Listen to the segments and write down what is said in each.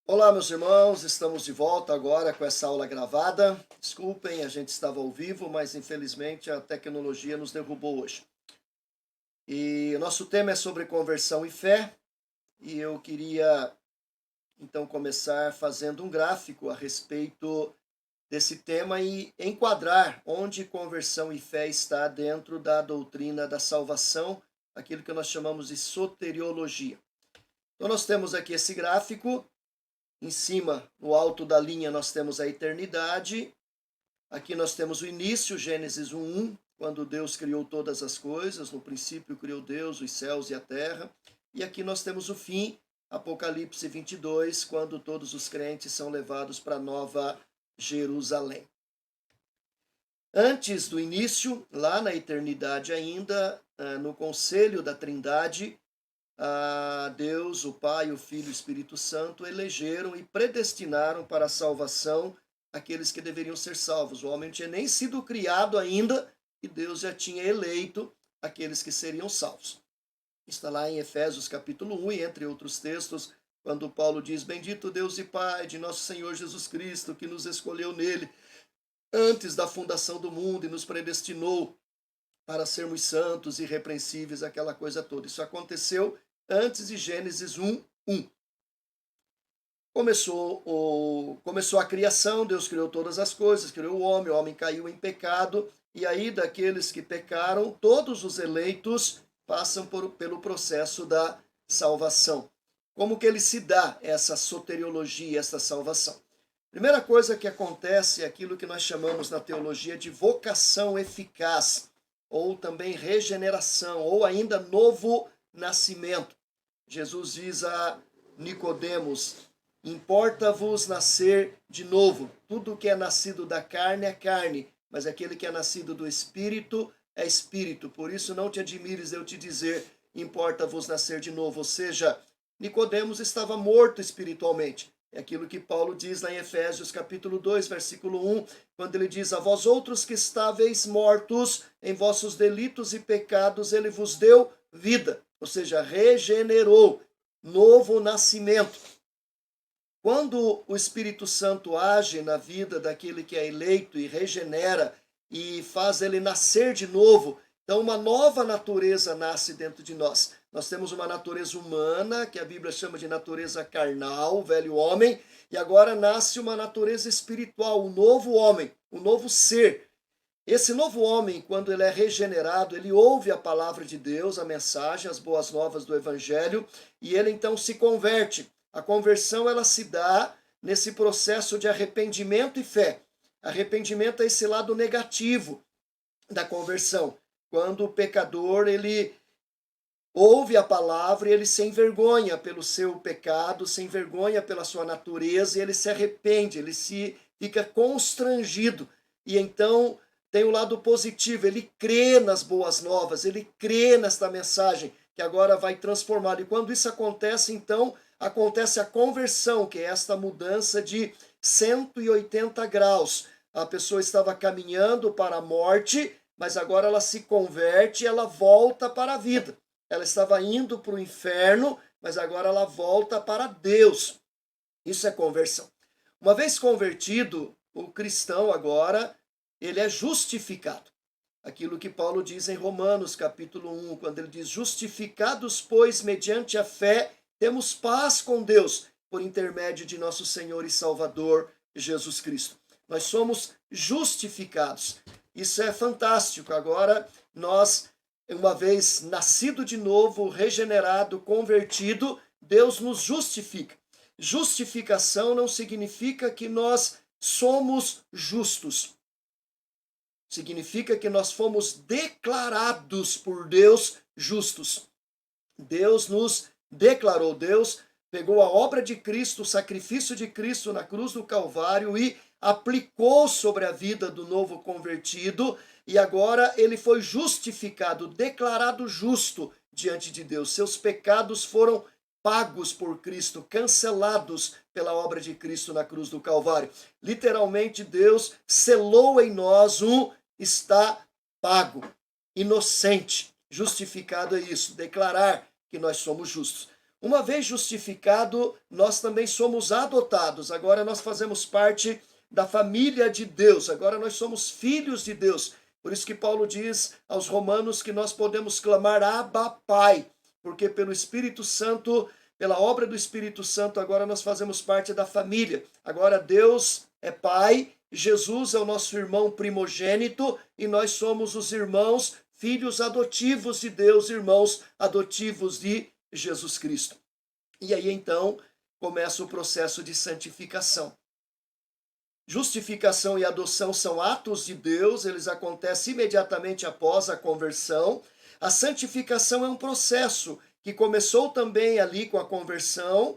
Olá, meus irmãos, estamos de volta agora com essa aula gravada. Desculpem, a gente estava ao vivo, mas infelizmente a tecnologia nos derrubou hoje. E o nosso tema é sobre conversão e fé, e eu queria então começar fazendo um gráfico a respeito desse tema e enquadrar onde conversão e fé está dentro da doutrina da salvação, aquilo que nós chamamos de soteriologia. Então nós temos aqui esse gráfico. Em cima, no alto da linha, nós temos a eternidade. Aqui nós temos o início, Gênesis 1:1, quando Deus criou todas as coisas. No princípio criou Deus os céus e a terra. E aqui nós temos o fim, Apocalipse 22, quando todos os crentes são levados para Nova Jerusalém. Antes do início, lá na eternidade ainda, no conselho da Trindade, Deus, o Pai, o Filho e o Espírito Santo elegeram e predestinaram para a salvação aqueles que deveriam ser salvos. O homem não tinha nem sido criado ainda e Deus já tinha eleito aqueles que seriam salvos. Está lá em Efésios capítulo 1 e entre outros textos, quando Paulo diz: Bendito Deus e Pai de nosso Senhor Jesus Cristo, que nos escolheu nele antes da fundação do mundo e nos predestinou para sermos santos e irrepreensíveis, aquela coisa toda. Isso aconteceu antes de Gênesis 1:1. Começou a criação, Deus criou todas as coisas, criou o homem caiu em pecado, e aí daqueles que pecaram, todos os eleitos passam pelo processo da salvação. Como que ele se dá essa soteriologia, essa salvação? Primeira coisa que acontece é aquilo que nós chamamos na teologia de vocação eficaz, ou também regeneração, ou ainda novo nascimento. Jesus diz a Nicodemos: importa-vos nascer de novo. Tudo que é nascido da carne é carne, mas aquele que é nascido do Espírito é Espírito. Por isso não te admires eu te dizer: importa-vos nascer de novo. Ou seja, Nicodemos estava morto espiritualmente. É aquilo que Paulo diz lá em Efésios capítulo 2, versículo 1, quando ele diz: a vós outros que estáveis mortos em vossos delitos e pecados, ele vos deu vida. Ou seja, regenerou, novo nascimento. Quando o Espírito Santo age na vida daquele que é eleito e regenera e faz ele nascer de novo, então uma nova natureza nasce dentro de nós. Nós temos uma natureza humana, que a Bíblia chama de natureza carnal, o velho homem, e agora nasce uma natureza espiritual, um novo homem, um novo ser. Esse novo homem, quando ele é regenerado, ele ouve a palavra de Deus, a mensagem, as boas novas do Evangelho, e ele então se converte. A conversão, ela se dá nesse processo de arrependimento e fé. Arrependimento é esse lado negativo da conversão, quando o pecador, ele ouve a palavra e ele se envergonha pelo seu pecado, se envergonha pela sua natureza, e ele se arrepende, ele se fica constrangido. E então tem o lado positivo, ele crê nas boas novas, ele crê nesta mensagem que agora vai transformar. E quando isso acontece, então acontece a conversão, que é esta mudança de 180 graus. A pessoa estava caminhando para a morte, mas agora ela se converte, ela volta para a vida. Ela estava indo para o inferno, mas agora ela volta para Deus. Isso é conversão. Uma vez convertido, o cristão agora, ele é justificado. Aquilo que Paulo diz em Romanos, capítulo 1, quando ele diz: justificados, pois, mediante a fé, temos paz com Deus, por intermédio de nosso Senhor e Salvador, Jesus Cristo. Nós somos justificados. Isso é fantástico. Agora, nós, uma vez nascido de novo, regenerado, convertido, Deus nos justifica. Justificação não significa que nós somos justos. Significa que nós fomos declarados por Deus justos. Deus nos declarou, Deus pegou a obra de Cristo, o sacrifício de Cristo na cruz do Calvário e aplicou sobre a vida do novo convertido, e agora ele foi justificado, declarado justo diante de Deus. Seus pecados foram pagos por Cristo, cancelados pela obra de Cristo na cruz do Calvário. Literalmente, Deus selou em nós um está pago, inocente. Justificado é isso, declarar que nós somos justos. Uma vez justificado, nós também somos adotados. Agora nós fazemos parte da família de Deus. Agora nós somos filhos de Deus. Por isso que Paulo diz aos Romanos que nós podemos clamar Abba, Pai, porque pelo Espírito Santo, pela obra do Espírito Santo, agora nós fazemos parte da família. Agora Deus é Pai, Jesus é o nosso irmão primogênito e nós somos os irmãos, filhos adotivos de Deus, irmãos adotivos de Jesus Cristo. E aí então começa o processo de santificação. Justificação e adoção são atos de Deus, eles acontecem imediatamente após a conversão. A santificação é um processo que começou também ali com a conversão.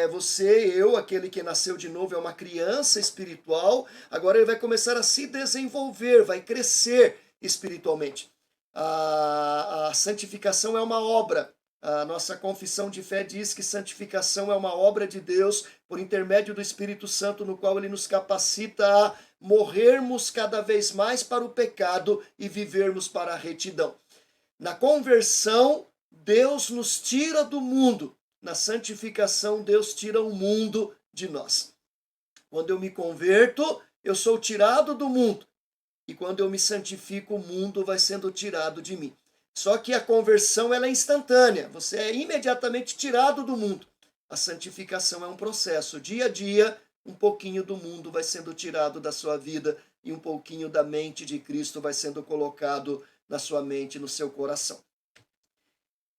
Você, eu, aquele que nasceu de novo, é uma criança espiritual. Agora ele vai começar a se desenvolver, vai crescer espiritualmente. A santificação é uma obra. A nossa confissão de fé diz que santificação é uma obra de Deus por intermédio do Espírito Santo, no qual ele nos capacita a morrermos cada vez mais para o pecado e vivermos para a retidão. Na conversão, Deus nos tira do mundo. Na santificação, Deus tira o mundo de nós. Quando eu me converto, eu sou tirado do mundo. E quando eu me santifico, o mundo vai sendo tirado de mim. Só que a conversão ela é instantânea, você é imediatamente tirado do mundo. A santificação é um processo, dia a dia, um pouquinho do mundo vai sendo tirado da sua vida e um pouquinho da mente de Cristo vai sendo colocado na sua mente, no seu coração.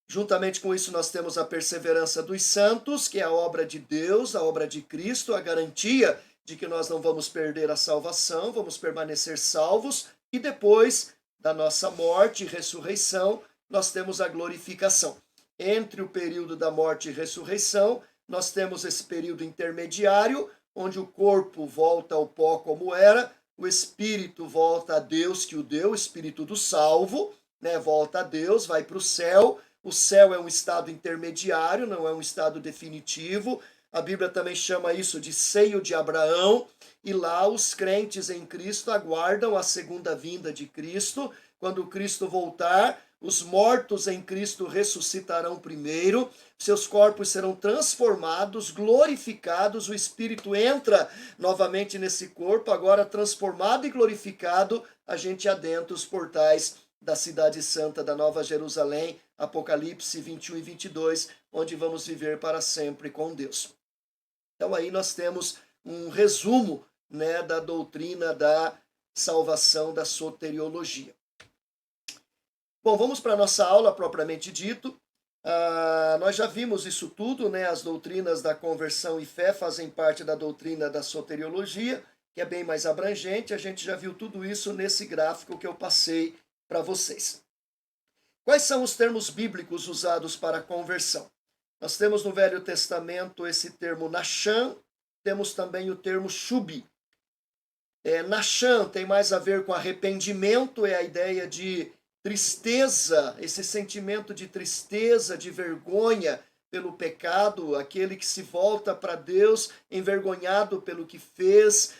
Juntamente com isso nós temos a perseverança dos santos, que é a obra de Deus, a obra de Cristo, a garantia de que nós não vamos perder a salvação, vamos permanecer salvos e depois da nossa morte e ressurreição, nós temos a glorificação. Entre o período da morte e ressurreição, nós temos esse período intermediário, onde o corpo volta ao pó como era, o espírito volta a Deus que o deu, o espírito do salvo, volta a Deus, vai para o céu. O céu é um estado intermediário, não é um estado definitivo. A Bíblia também chama isso de seio de Abraão, e lá os crentes em Cristo aguardam a segunda vinda de Cristo. Quando Cristo voltar, os mortos em Cristo ressuscitarão primeiro, seus corpos serão transformados, glorificados, o Espírito entra novamente nesse corpo, agora transformado e glorificado, a gente adentra os portais da Cidade Santa, da Nova Jerusalém, Apocalipse 21 e 22, onde vamos viver para sempre com Deus. Então aí nós temos um resumo da doutrina da salvação, da soteriologia. Bom, vamos para a nossa aula propriamente dito. Nós já vimos isso tudo, as doutrinas da conversão e fé fazem parte da doutrina da soteriologia, que é bem mais abrangente. A gente já viu tudo isso nesse gráfico que eu passei para vocês. Quais são os termos bíblicos usados para a conversão? Nós temos no Velho Testamento esse termo Nachan, temos também o termo Shubi. Nachan tem mais a ver com arrependimento, é a ideia de tristeza, esse sentimento de tristeza, de vergonha pelo pecado, aquele que se volta para Deus envergonhado pelo que fez,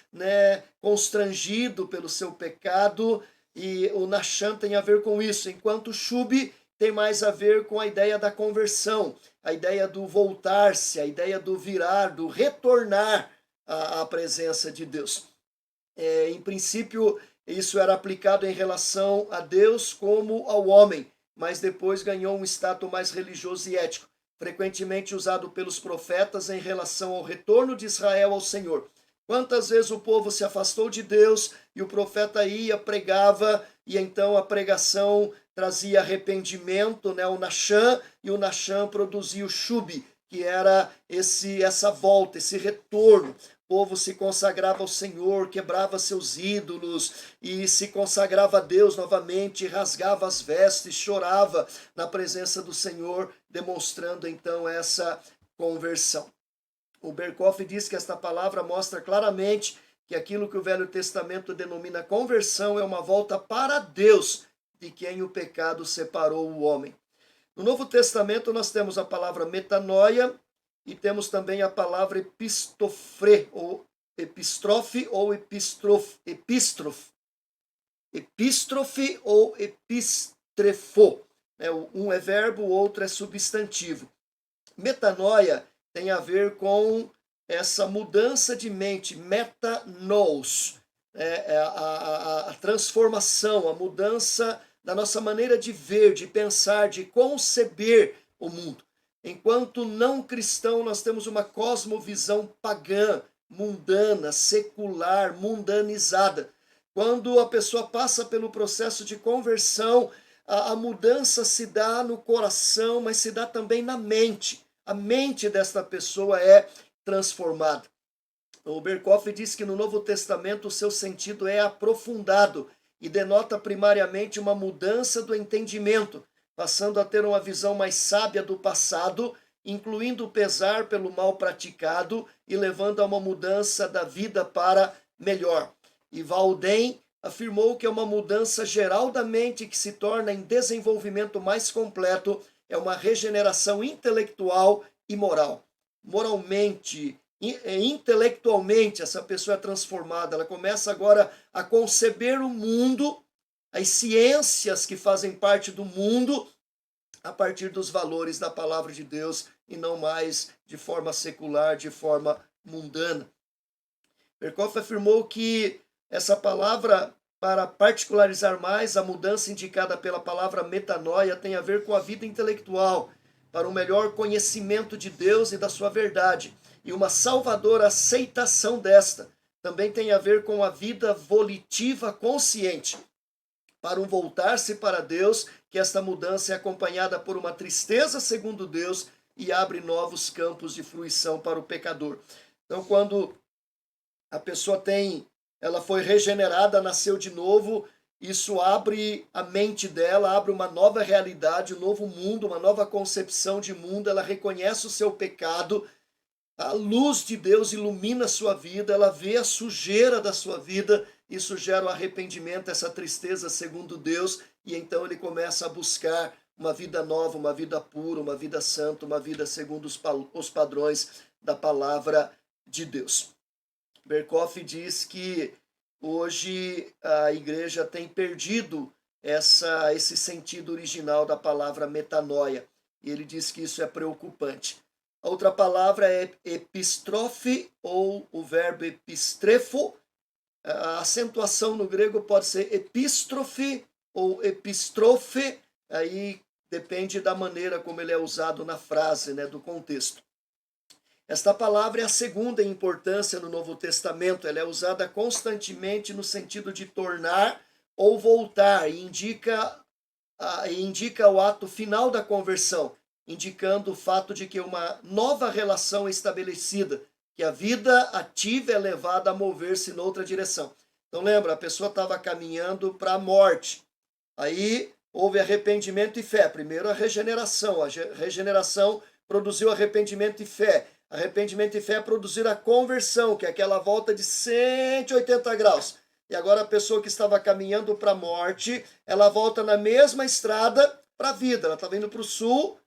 constrangido pelo seu pecado, e o Nachan tem a ver com isso, enquanto o Shubi tem mais a ver com a ideia da conversão, a ideia do voltar-se, a ideia do virar, do retornar à presença de Deus. Em princípio, isso era aplicado em relação a Deus como ao homem, mas depois ganhou um status mais religioso e ético, frequentemente usado pelos profetas em relação ao retorno de Israel ao Senhor. Quantas vezes o povo se afastou de Deus e o profeta ia, pregava, e então a pregação trazia arrependimento, o Nachan, e o Nachan produzia o Shubi, que era essa volta, esse retorno. O povo se consagrava ao Senhor, quebrava seus ídolos e se consagrava a Deus novamente, rasgava as vestes, chorava na presença do Senhor, demonstrando então essa conversão. O Berkhoff diz que esta palavra mostra claramente que aquilo que o Velho Testamento denomina conversão é uma volta para Deus, de quem o pecado separou o homem. No Novo Testamento nós temos a palavra metanoia e temos também a palavra epistofre, ou epistrofe ou epístrofe ou epistrefo. Um é verbo, o outro é substantivo. Metanoia tem a ver com essa mudança de mente, metanos, a transformação, a mudança da nossa maneira de ver, de pensar, de conceber o mundo. Enquanto não cristão, nós temos uma cosmovisão pagã, mundana, secular, mundanizada. Quando a pessoa passa pelo processo de conversão, a mudança se dá no coração, mas se dá também na mente. A mente desta pessoa é transformada. O Berkoff diz que no Novo Testamento o seu sentido é aprofundado e denota primariamente uma mudança do entendimento, passando a ter uma visão mais sábia do passado, incluindo o pesar pelo mal praticado e levando a uma mudança da vida para melhor. E Walden afirmou que é uma mudança geral da mente que se torna em desenvolvimento mais completo, é uma regeneração intelectual e moral. Moralmente, intelectualmente, essa pessoa é transformada, ela começa agora a conceber o mundo, as ciências que fazem parte do mundo, a partir dos valores da palavra de Deus e não mais de forma secular, de forma mundana. Berkoff afirmou que essa palavra, para particularizar mais, a mudança indicada pela palavra metanoia tem a ver com a vida intelectual, para um melhor conhecimento de Deus e da sua verdade, e uma salvadora aceitação desta. Também tem a ver com a vida volitiva consciente, para um voltar-se para Deus, que esta mudança é acompanhada por uma tristeza segundo Deus e abre novos campos de fruição para o pecador. Então, quando a pessoa ela foi regenerada, nasceu de novo, isso abre a mente dela, abre uma nova realidade, um novo mundo, uma nova concepção de mundo, ela reconhece o seu pecado, a luz de Deus ilumina a sua vida, ela vê a sujeira da sua vida, isso gera o arrependimento, essa tristeza segundo Deus, e então ele começa a buscar uma vida nova, uma vida pura, uma vida santa, uma vida segundo os padrões da palavra de Deus. Berkoff diz que hoje a igreja tem perdido esse sentido original da palavra metanoia, e ele diz que isso é preocupante. A outra palavra é epistrofe, ou o verbo epistrefo. A acentuação no grego pode ser epístrofe ou epistrofe, aí depende da maneira como ele é usado na frase, né, do contexto. Esta palavra é a segunda em importância no Novo Testamento, ela é usada constantemente no sentido de tornar ou voltar, e indica o ato final da conversão, indicando o fato de que uma nova relação é estabelecida, que a vida ativa é levada a mover-se noutra direção. Então lembra, a pessoa estava caminhando para a morte, aí houve arrependimento e fé. Primeiro a regeneração produziu arrependimento e fé. Arrependimento e fé produziram a conversão, que é aquela volta de 180 graus. E agora a pessoa que estava caminhando para a morte, ela volta na mesma estrada para a vida. Ela estava indo para o sul,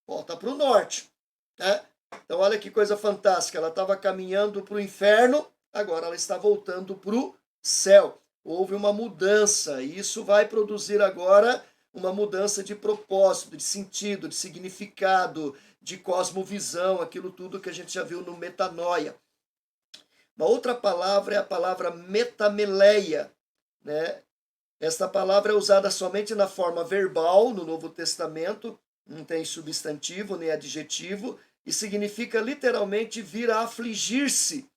volta para o norte. Né? Então olha que coisa fantástica. Ela estava caminhando para o inferno, agora ela está voltando para o céu. Houve uma mudança, e isso vai produzir agora uma mudança de propósito, de sentido, de significado, de cosmovisão, aquilo tudo que a gente já viu no metanoia. Uma outra palavra é a palavra metameleia, né? Esta palavra é usada somente na forma verbal no Novo Testamento, não tem substantivo nem adjetivo, e significa literalmente vir a afligir-se.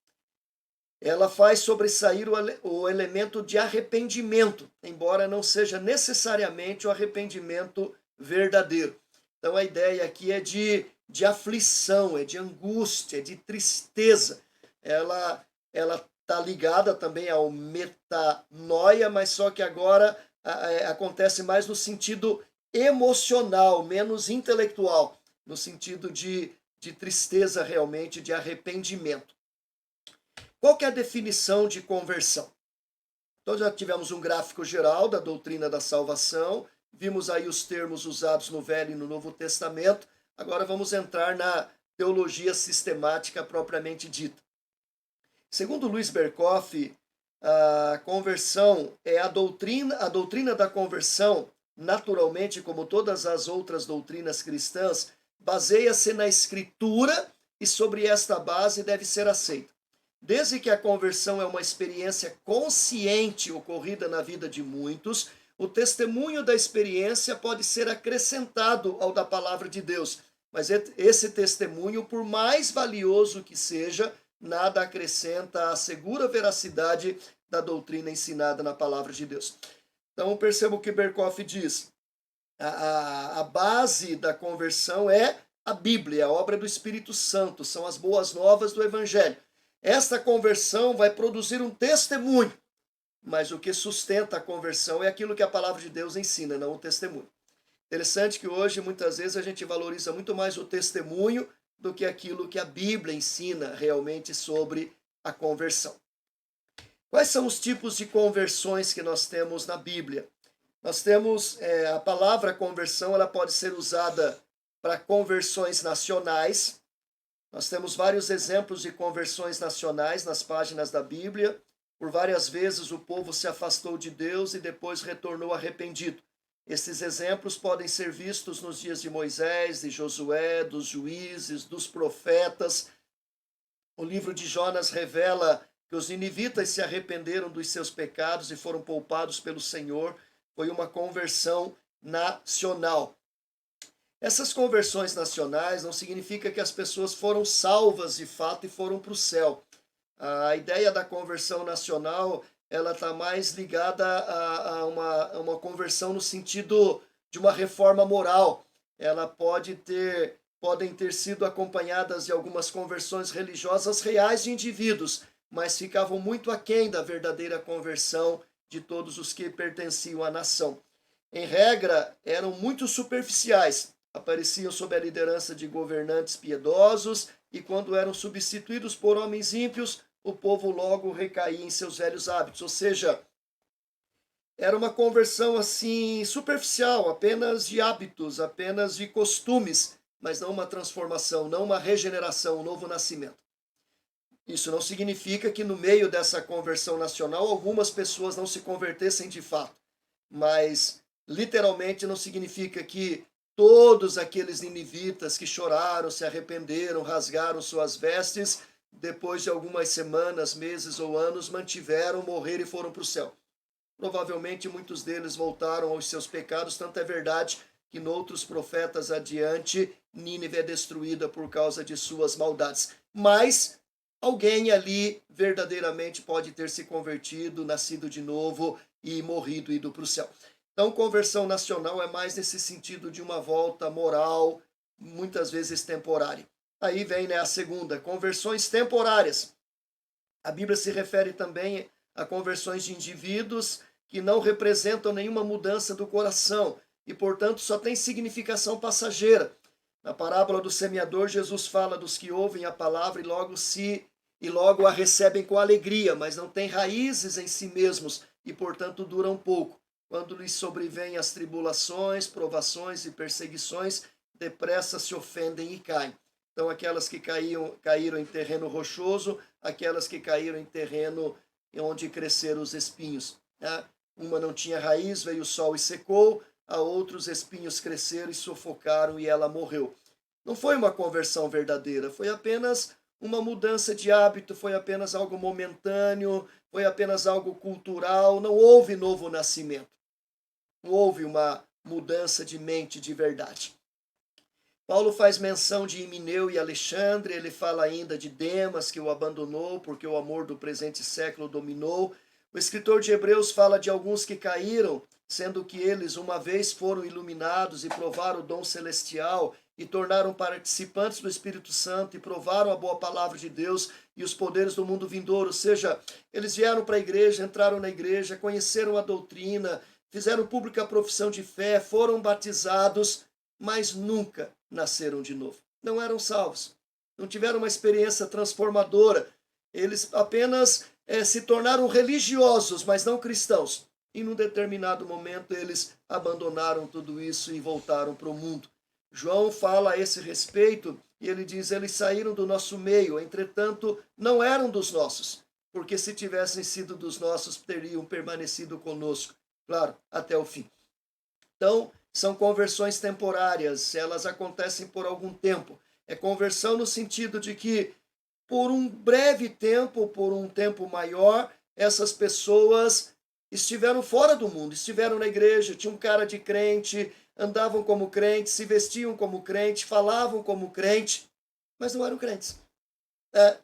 Ela faz sobressair o elemento de arrependimento, embora não seja necessariamente o arrependimento verdadeiro. Então a ideia aqui é de aflição, é de angústia, é de tristeza. Ela está ligada também ao metanoia, mas só que agora acontece mais no sentido emocional, menos intelectual, no sentido de tristeza realmente, de arrependimento. Qual que é a definição de conversão? Então já tivemos um gráfico geral da doutrina da salvação, vimos aí os termos usados no Velho e no Novo Testamento, agora vamos entrar na teologia sistemática propriamente dita. Segundo Luiz Berkoff, a conversão é a doutrina da conversão, naturalmente, como todas as outras doutrinas cristãs, baseia-se na Escritura e sobre esta base deve ser aceita. Desde que a conversão é uma experiência consciente ocorrida na vida de muitos, o testemunho da experiência pode ser acrescentado ao da palavra de Deus. Mas esse testemunho, por mais valioso que seja, nada acrescenta à segura veracidade da doutrina ensinada na palavra de Deus. Então perceba o que Berkhoff diz. A base da conversão é a Bíblia, a obra do Espírito Santo, são as boas novas do Evangelho. Esta conversão vai produzir um testemunho, mas o que sustenta a conversão é aquilo que a palavra de Deus ensina, não o testemunho. Interessante que hoje, muitas vezes, a gente valoriza muito mais o testemunho do que aquilo que a Bíblia ensina realmente sobre a conversão. Quais são os tipos de conversões que nós temos na Bíblia? Nós temos a palavra conversão, ela pode ser usada para conversões nacionais. Nós temos vários exemplos de conversões nacionais nas páginas da Bíblia. Por várias vezes o povo se afastou de Deus e depois retornou arrependido. Esses exemplos podem ser vistos nos dias de Moisés, de Josué, dos juízes, dos profetas. O livro de Jonas revela que os ninivitas se arrependeram dos seus pecados e foram poupados pelo Senhor. Foi uma conversão nacional. Essas conversões nacionais não significa que as pessoas foram salvas de fato e foram para o céu. A ideia da conversão nacional, ela está mais ligada a uma conversão no sentido de uma reforma moral. Ela podem ter sido acompanhadas de algumas conversões religiosas reais de indivíduos, mas ficavam muito aquém da verdadeira conversão de todos os que pertenciam à nação. Em regra, eram muito superficiais, apareciam sob a liderança de governantes piedosos e quando eram substituídos por homens ímpios, o povo logo recaía em seus velhos hábitos. Ou seja, era uma conversão assim superficial, apenas de hábitos, apenas de costumes, mas não uma transformação, não uma regeneração, um novo nascimento. Isso não significa que no meio dessa conversão nacional algumas pessoas não se convertessem de fato, mas literalmente não significa que todos aqueles ninivitas que choraram, se arrependeram, rasgaram suas vestes, depois de algumas semanas, meses ou anos, mantiveram, morreram e foram para o céu. Provavelmente muitos deles voltaram aos seus pecados, tanto é verdade que noutros profetas adiante, Nínive é destruída por causa de suas maldades. Mas alguém ali verdadeiramente pode ter se convertido, nascido de novo e morrido e ido para o céu. Então, conversão nacional é mais nesse sentido de uma volta moral, muitas vezes temporária. Aí vem a segunda, conversões temporárias. A Bíblia se refere também a conversões de indivíduos que não representam nenhuma mudança do coração e, portanto, só tem significação passageira. Na parábola do semeador, Jesus fala dos que ouvem a palavra e logo a recebem com alegria, mas não têm raízes em si mesmos e, portanto, duram pouco. Quando lhes sobrevêm as tribulações, provações e perseguições, depressa se ofendem e caem. Então, aquelas que caíram em terreno rochoso, aquelas que caíram em terreno onde cresceram os espinhos. Né? Uma não tinha raiz, veio o sol e secou, a outra os espinhos cresceram e sufocaram e ela morreu. Não foi uma conversão verdadeira, foi apenas uma mudança de hábito, foi apenas algo momentâneo, foi apenas algo cultural, não houve novo nascimento. Não houve uma mudança de mente de verdade. Paulo faz menção de Himeneu e Alexandre, ele fala ainda de Demas, que o abandonou porque o amor do presente século dominou. O escritor de Hebreus fala de alguns que caíram, sendo que eles uma vez foram iluminados e provaram o dom celestial e tornaram participantes do Espírito Santo e provaram a boa palavra de Deus e os poderes do mundo vindouro. Ou seja, eles vieram para a igreja, entraram na igreja, conheceram a doutrina, fizeram pública a profissão de fé, foram batizados, mas nunca nasceram de novo. Não eram salvos, não tiveram uma experiência transformadora. Eles apenas se tornaram religiosos, mas não cristãos. E num determinado momento eles abandonaram tudo isso e voltaram para o mundo. João fala a esse respeito e ele diz: eles saíram do nosso meio, entretanto não eram dos nossos, porque se tivessem sido dos nossos teriam permanecido conosco, claro, até o fim. Então, são conversões temporárias, elas acontecem por algum tempo. É conversão no sentido de que, por um breve tempo, por um tempo maior, essas pessoas estiveram fora do mundo, estiveram na igreja, tinham cara de crente, andavam como crente, se vestiam como crente, falavam como crente, mas não eram crentes.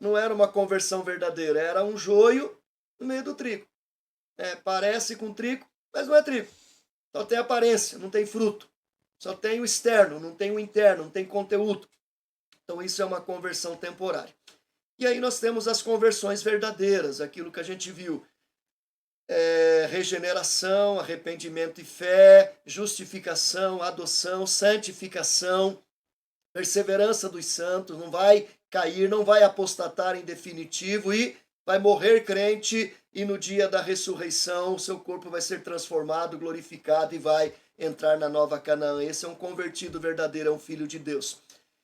Não era uma conversão verdadeira, era um joio no meio do trigo. Parece com trigo, mas não é trigo. Só tem aparência, não tem fruto. Só tem o externo, não tem o interno, não tem conteúdo. Então isso é uma conversão temporária. E aí nós temos as conversões verdadeiras, aquilo que a gente viu. Regeneração, arrependimento e fé, justificação, adoção, santificação, perseverança dos santos, não vai cair, não vai apostatar em definitivo e vai morrer crente e no dia da ressurreição o seu corpo vai ser transformado, glorificado e vai entrar na nova Canaã. Esse é um convertido verdadeiro, é um filho de Deus.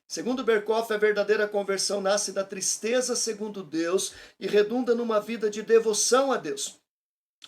Segundo Berkoff, a verdadeira conversão nasce da tristeza segundo Deus e redunda numa vida de devoção a Deus.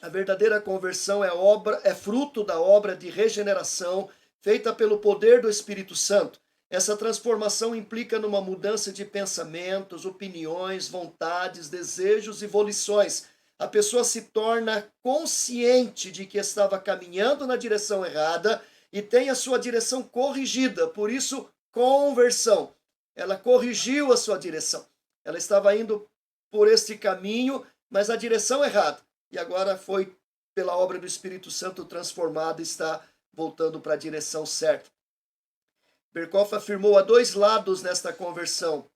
A verdadeira conversão é fruto da obra de regeneração feita pelo poder do Espírito Santo. Essa transformação implica numa mudança de pensamentos, opiniões, vontades, desejos e volições. A pessoa se torna consciente de que estava caminhando na direção errada e tem a sua direção corrigida. Por isso, conversão. Ela corrigiu a sua direção. Ela estava indo por este caminho, mas a direção errada. E agora foi, pela obra do Espírito Santo, transformada e está voltando para a direção certa. Berkoff afirmou há dois lados nesta conversão,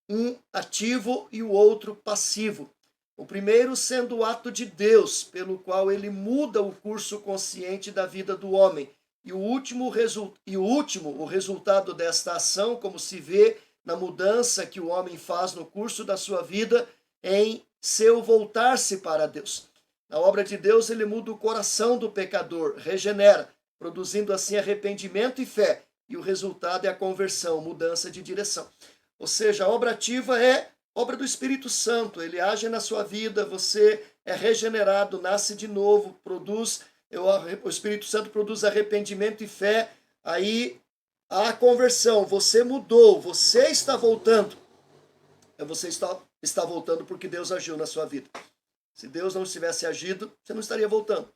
um ativo e o outro passivo. O primeiro sendo o ato de Deus, pelo qual ele muda o curso consciente da vida do homem. E o último, o resultado desta ação, como se vê na mudança que o homem faz no curso da sua vida, em seu voltar-se para Deus. Na obra de Deus, ele muda o coração do pecador, regenera, produzindo assim arrependimento e fé. E o resultado é a conversão, mudança de direção. Ou seja, a obra ativa é obra do Espírito Santo. Ele age na sua vida, você é regenerado, nasce de novo, o Espírito Santo produz arrependimento e fé. Aí a conversão, você mudou, você está voltando. Você está voltando porque Deus agiu na sua vida. Se Deus não tivesse agido, você não estaria voltando.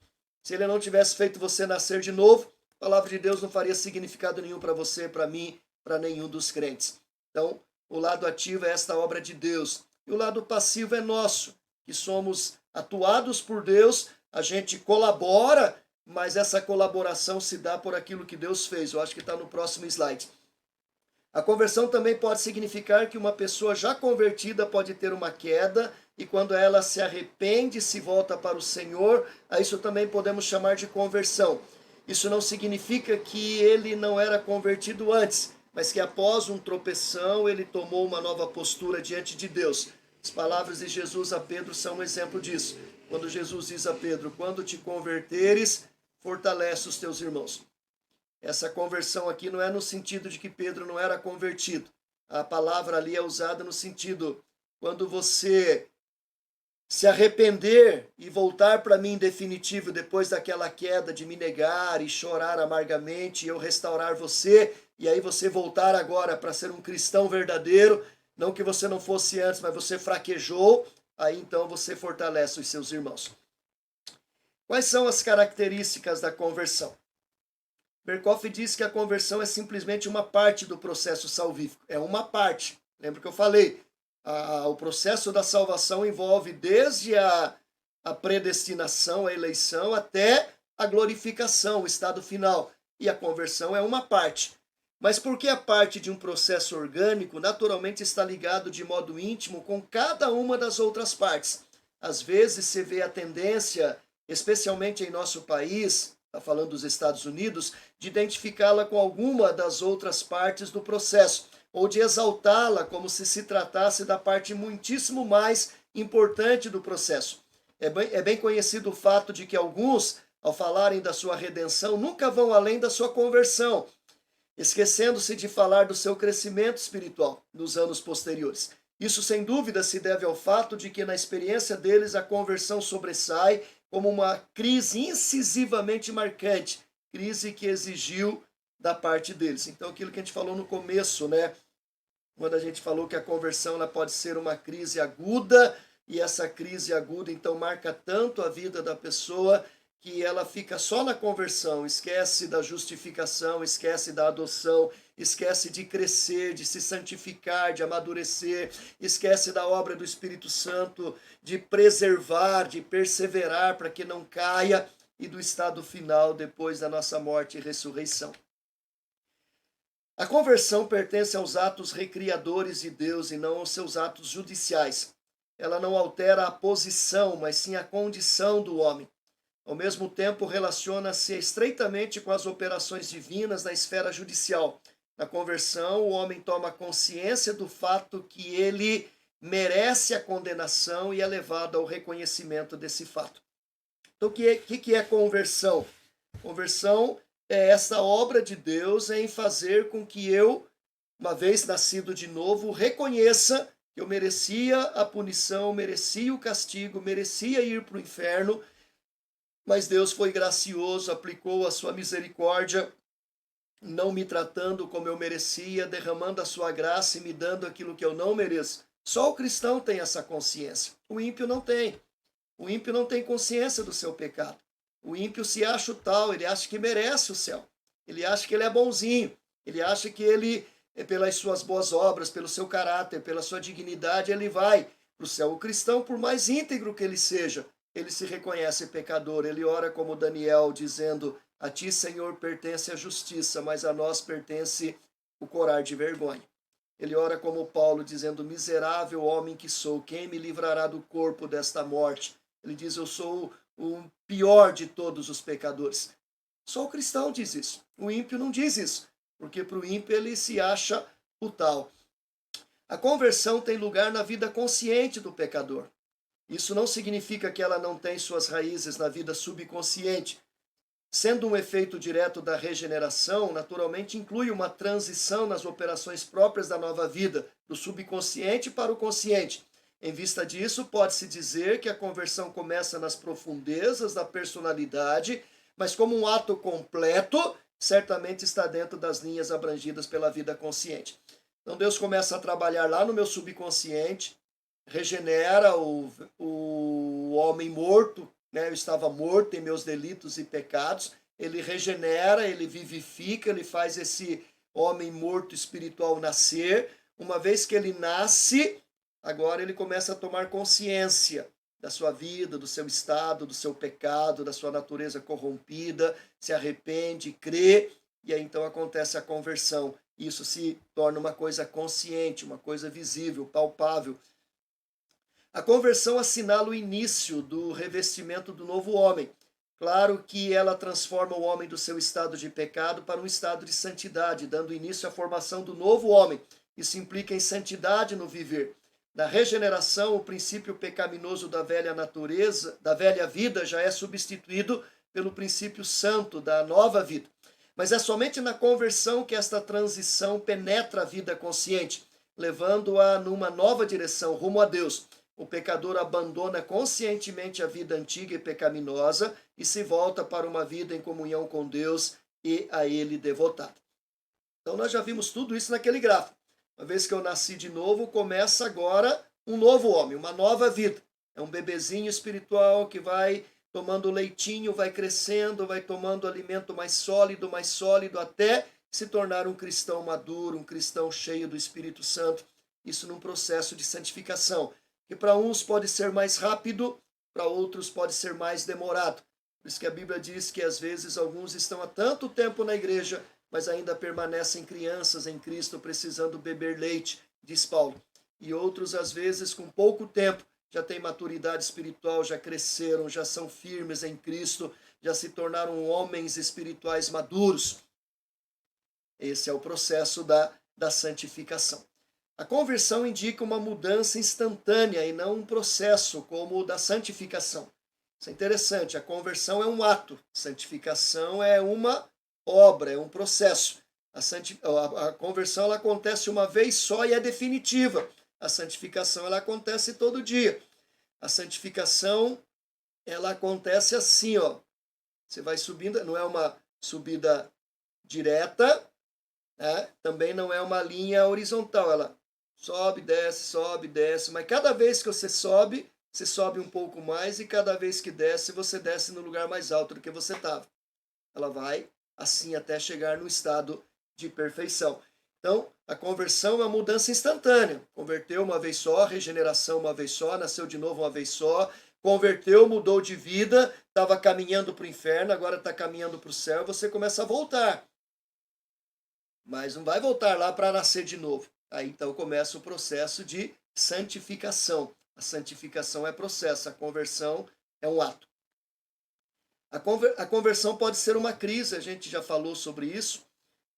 Se ele não tivesse feito você nascer de novo, a palavra de Deus não faria significado nenhum para você, para mim, para nenhum dos crentes. Então, o lado ativo é esta obra de Deus. E o lado passivo é nosso, que somos atuados por Deus, a gente colabora, mas essa colaboração se dá por aquilo que Deus fez. Eu acho que está no próximo slide. A conversão também pode significar que uma pessoa já convertida pode ter uma queda, e quando ela se arrepende e se volta para o Senhor, a isso também podemos chamar de conversão. Isso não significa que ele não era convertido antes, mas que após um tropeção ele tomou uma nova postura diante de Deus. As palavras de Jesus a Pedro são um exemplo disso. Quando Jesus diz a Pedro, quando te converteres, fortalece os teus irmãos. Essa conversão aqui não é no sentido de que Pedro não era convertido. A palavra ali é usada no sentido, quando você se arrepender e voltar para mim em definitivo depois daquela queda de me negar e chorar amargamente e eu restaurar você, e aí você voltar agora para ser um cristão verdadeiro, não que você não fosse antes, mas você fraquejou, aí então você fortalece os seus irmãos. Quais são as características da conversão? Berkoff diz que a conversão é simplesmente uma parte do processo salvífico. É uma parte. Lembra que eu falei? O processo da salvação envolve desde a predestinação, a eleição, até a glorificação, o estado final. E a conversão é uma parte. Mas porque a parte de um processo orgânico naturalmente está ligado de modo íntimo com cada uma das outras partes. Às vezes se vê a tendência, especialmente em nosso país, está falando dos Estados Unidos, de identificá-la com alguma das outras partes do processo, ou de exaltá-la como se tratasse da parte muitíssimo mais importante do processo. É bem conhecido o fato de que alguns, ao falarem da sua redenção, nunca vão além da sua conversão, esquecendo-se de falar do seu crescimento espiritual nos anos posteriores. Isso, sem dúvida, se deve ao fato de que, na experiência deles, a conversão sobressai como uma crise incisivamente marcante, crise que exigiu da parte deles. Então, aquilo que a gente falou no começo, né? Quando a gente falou que a conversão ela pode ser uma crise aguda, e essa crise aguda então marca tanto a vida da pessoa que ela fica só na conversão, esquece da justificação, esquece da adoção, esquece de crescer, de se santificar, de amadurecer, esquece da obra do Espírito Santo, de preservar, de perseverar para que não caia, e do estado final depois da nossa morte e ressurreição. A conversão pertence aos atos recriadores de Deus e não aos seus atos judiciais. Ela não altera a posição, mas sim a condição do homem. Ao mesmo tempo, relaciona-se estreitamente com as operações divinas na esfera judicial. Na conversão, o homem toma consciência do fato que ele merece a condenação e é levado ao reconhecimento desse fato. Então, o que é conversão? Conversão é essa obra de Deus em fazer com que eu, uma vez nascido de novo, reconheça que eu merecia a punição, merecia o castigo, merecia ir para o inferno, mas Deus foi gracioso, aplicou a sua misericórdia, não me tratando como eu merecia, derramando a sua graça e me dando aquilo que eu não mereço. Só o cristão tem essa consciência. O ímpio não tem. O ímpio não tem consciência do seu pecado. O ímpio se acha o tal, ele acha que merece o céu. Ele acha que ele é bonzinho. Ele acha que ele, pelas suas boas obras, pelo seu caráter, pela sua dignidade, ele vai para o céu. O cristão, por mais íntegro que ele seja, ele se reconhece pecador. Ele ora como Daniel, dizendo: a ti, Senhor, pertence a justiça, mas a nós pertence o corar de vergonha. Ele ora como Paulo, dizendo: miserável homem que sou, quem me livrará do corpo desta morte? Ele diz: eu sou o pior de todos os pecadores. Só o cristão diz isso. O ímpio não diz isso, porque para o ímpio ele se acha o tal. A conversão tem lugar na vida consciente do pecador. Isso não significa que ela não tem suas raízes na vida subconsciente. Sendo um efeito direto da regeneração, naturalmente inclui uma transição nas operações próprias da nova vida, do subconsciente para o consciente. Em vista disso, pode-se dizer que a conversão começa nas profundezas da personalidade, mas como um ato completo, certamente está dentro das linhas abrangidas pela vida consciente. Então Deus começa a trabalhar lá no meu subconsciente, regenera o homem morto, né? Eu estava morto em meus delitos e pecados, ele regenera, ele vivifica, ele faz esse homem morto espiritual nascer. Uma vez que ele nasce, agora ele começa a tomar consciência da sua vida, do seu estado, do seu pecado, da sua natureza corrompida, se arrepende, crê, e aí então acontece a conversão. Isso se torna uma coisa consciente, uma coisa visível, palpável. A conversão assinala o início do revestimento do novo homem. Claro que ela transforma o homem do seu estado de pecado para um estado de santidade, dando início à formação do novo homem. Isso implica em santidade no viver. Na regeneração, o princípio pecaminoso da velha natureza, da velha vida, já é substituído pelo princípio santo da nova vida. Mas é somente na conversão que esta transição penetra a vida consciente, levando-a numa nova direção, rumo a Deus. O pecador abandona conscientemente a vida antiga e pecaminosa e se volta para uma vida em comunhão com Deus e a Ele devotado. Então nós já vimos tudo isso naquele gráfico. Uma vez que eu nasci de novo, começa agora um novo homem, uma nova vida. É um bebezinho espiritual que vai tomando leitinho, vai crescendo, vai tomando alimento mais sólido, até se tornar um cristão maduro, um cristão cheio do Espírito Santo. Isso num processo de santificação, que para uns pode ser mais rápido, para outros pode ser mais demorado. Por isso que a Bíblia diz que às vezes alguns estão há tanto tempo na igreja, mas ainda permanecem crianças em Cristo, precisando beber leite, diz Paulo. E outros, às vezes, com pouco tempo, já têm maturidade espiritual, já cresceram, já são firmes em Cristo, já se tornaram homens espirituais maduros. Esse é o processo da santificação. A conversão indica uma mudança instantânea e não um processo como o da santificação. Isso é interessante, a conversão é um ato, santificação é uma obra, é um processo. A conversão ela acontece uma vez só e é definitiva. A santificação ela acontece todo dia. A santificação ela acontece assim, ó. Você vai subindo, não é uma subida direta, né? Também não é uma linha horizontal, ela sobe, desce, mas cada vez que você sobe um pouco mais, e cada vez que desce, você desce no lugar mais alto do que você estava. Ela vai assim até chegar no estado de perfeição. Então, a conversão é uma mudança instantânea. Converteu uma vez só, regeneração uma vez só, nasceu de novo uma vez só, converteu, mudou de vida, estava caminhando para o inferno, agora está caminhando para o céu, você começa a voltar. Mas não vai voltar lá para nascer de novo. Aí então começa o processo de santificação. A santificação é processo, a conversão é um ato. A conversão pode ser uma crise, a gente já falou sobre isso.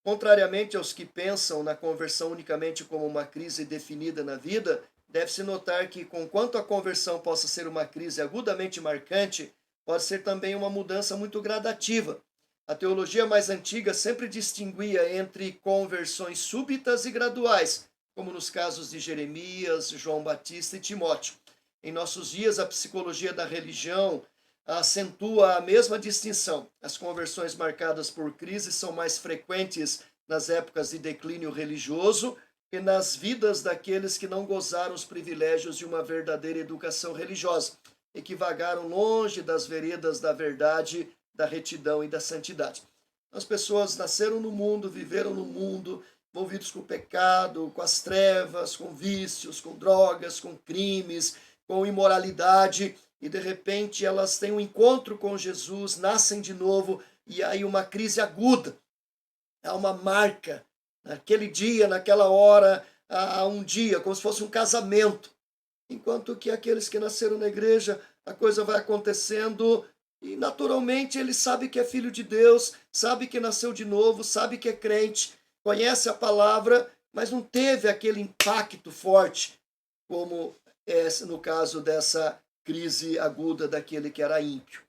Contrariamente aos que pensam na conversão unicamente como uma crise definida na vida, deve-se notar que, conquanto a conversão possa ser uma crise agudamente marcante, pode ser também uma mudança muito gradativa. A teologia mais antiga sempre distinguia entre conversões súbitas e graduais, como nos casos de Jeremias, João Batista e Timóteo. Em nossos dias, a psicologia da religião acentua a mesma distinção. As conversões marcadas por crises são mais frequentes nas épocas de declínio religioso que nas vidas daqueles que não gozaram os privilégios de uma verdadeira educação religiosa e que vagaram longe das veredas da verdade, da retidão e da santidade. As pessoas nasceram no mundo, viveram no mundo, envolvidos com o pecado, com as trevas, com vícios, com drogas, com crimes, com imoralidade, e de repente elas têm um encontro com Jesus, nascem de novo, e aí uma crise aguda. Há uma marca, naquele dia, naquela hora, há um dia, como se fosse um casamento. Enquanto que aqueles que nasceram na igreja, a coisa vai acontecendo e naturalmente ele sabe que é filho de Deus, sabe que nasceu de novo, sabe que é crente, conhece a palavra, mas não teve aquele impacto forte, como é no caso dessa crise aguda daquele que era ímpio.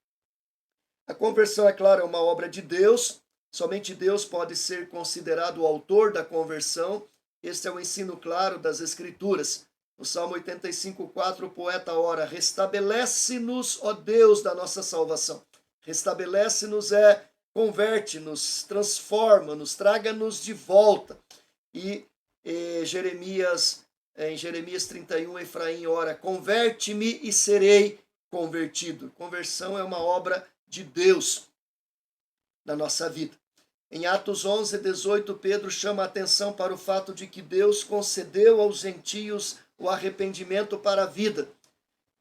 A conversão, é claro, é uma obra de Deus, somente Deus pode ser considerado o autor da conversão. Este é o ensino claro das Escrituras. No Salmo 85:4, o poeta ora: restabelece-nos, ó Deus da nossa salvação. Restabelece-nos converte-nos, transforma-nos, traga-nos de volta. E em Jeremias 31, Efraim ora: converte-me e serei convertido. Conversão é uma obra de Deus na nossa vida. Em Atos 11:18, Pedro chama a atenção para o fato de que Deus concedeu aos gentios o arrependimento para a vida.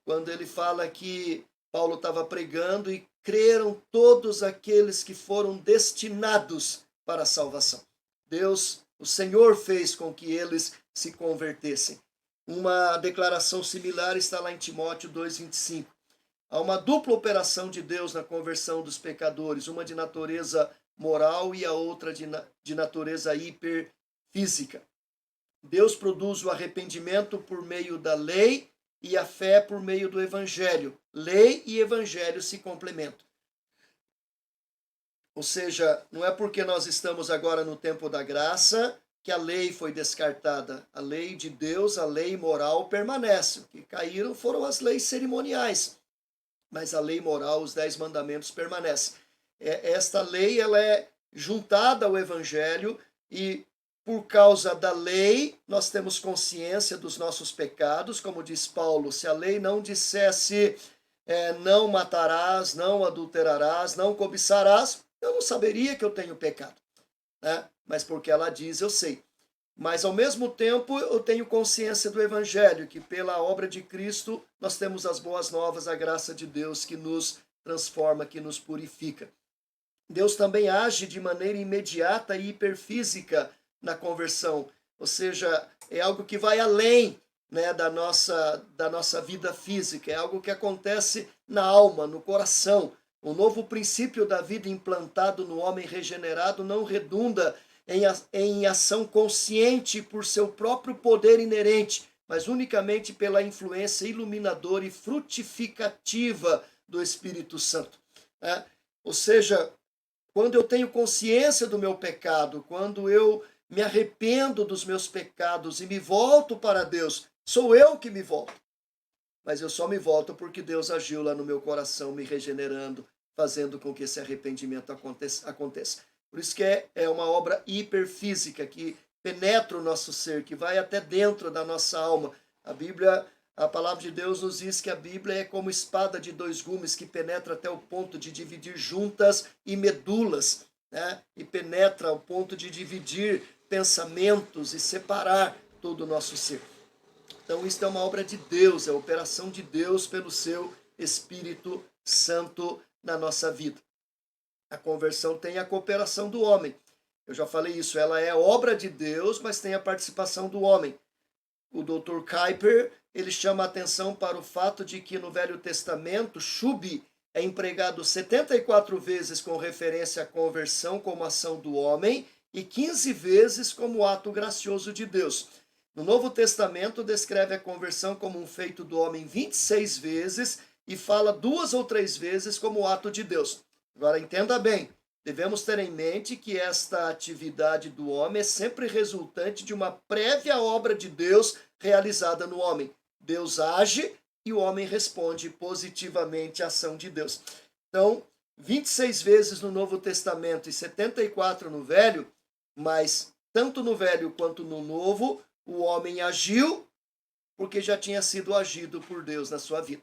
Quando ele fala que Paulo estava pregando e creram todos aqueles que foram destinados para a salvação. Deus, o Senhor, fez com que eles se convertessem. Uma declaração similar está lá em Timóteo 2:25. Há uma dupla operação de Deus na conversão dos pecadores, uma de natureza moral e a outra de natureza hiperfísica. Deus produz o arrependimento por meio da lei e a fé por meio do evangelho. Lei e evangelho se complementam. Ou seja, não é porque nós estamos agora no tempo da graça que a lei foi descartada. A lei de Deus, a lei moral permanece. O que caíram foram as leis cerimoniais. Mas a lei moral, os 10 mandamentos permanecem. Esta lei ela é juntada ao evangelho e por causa da lei nós temos consciência dos nossos pecados, como diz Paulo, se a lei não dissesse não matarás, não adulterarás, não cobiçarás, eu não saberia que eu tenho pecado, né? Mas porque ela diz, eu sei. Mas, ao mesmo tempo, eu tenho consciência do Evangelho, que pela obra de Cristo nós temos as boas novas, a graça de Deus que nos transforma, que nos purifica. Deus também age de maneira imediata e hiperfísica na conversão, ou seja, é algo que vai além, né, da nossa vida física, é algo que acontece na alma, no coração. O novo princípio da vida implantado no homem regenerado não redunda em ação consciente por seu próprio poder inerente, mas unicamente pela influência iluminadora e frutificativa do Espírito Santo. Ou seja, quando eu tenho consciência do meu pecado, quando eu me arrependo dos meus pecados e me volto para Deus, sou eu que me volto. Mas eu só me volto porque Deus agiu lá no meu coração, me regenerando, fazendo com que esse arrependimento aconteça. Por isso que é uma obra hiperfísica, que penetra o nosso ser, que vai até dentro da nossa alma. A palavra de Deus nos diz que a Bíblia é como espada de dois gumes, que penetra até o ponto de dividir juntas e medulas, né? E penetra ao ponto de dividir pensamentos e separar todo o nosso ser. Então, isso é uma obra de Deus, é a operação de Deus pelo seu Espírito Santo na nossa vida. A conversão tem a cooperação do homem. Eu já falei isso, ela é obra de Deus, mas tem a participação do homem. O Dr. Kuyper, ele chama a atenção para o fato de que no Velho Testamento, Shub é empregado 74 vezes com referência à conversão como ação do homem e 15 vezes como ato gracioso de Deus. No Novo Testamento, descreve a conversão como um feito do homem 26 vezes e fala 2 ou 3 vezes como ato de Deus. Agora, entenda bem, devemos ter em mente que esta atividade do homem é sempre resultante de uma prévia obra de Deus realizada no homem. Deus age e o homem responde positivamente à ação de Deus. Então, 26 vezes no Novo Testamento e 74 no Velho, mas tanto no Velho quanto no Novo, o homem agiu porque já tinha sido agido por Deus na sua vida.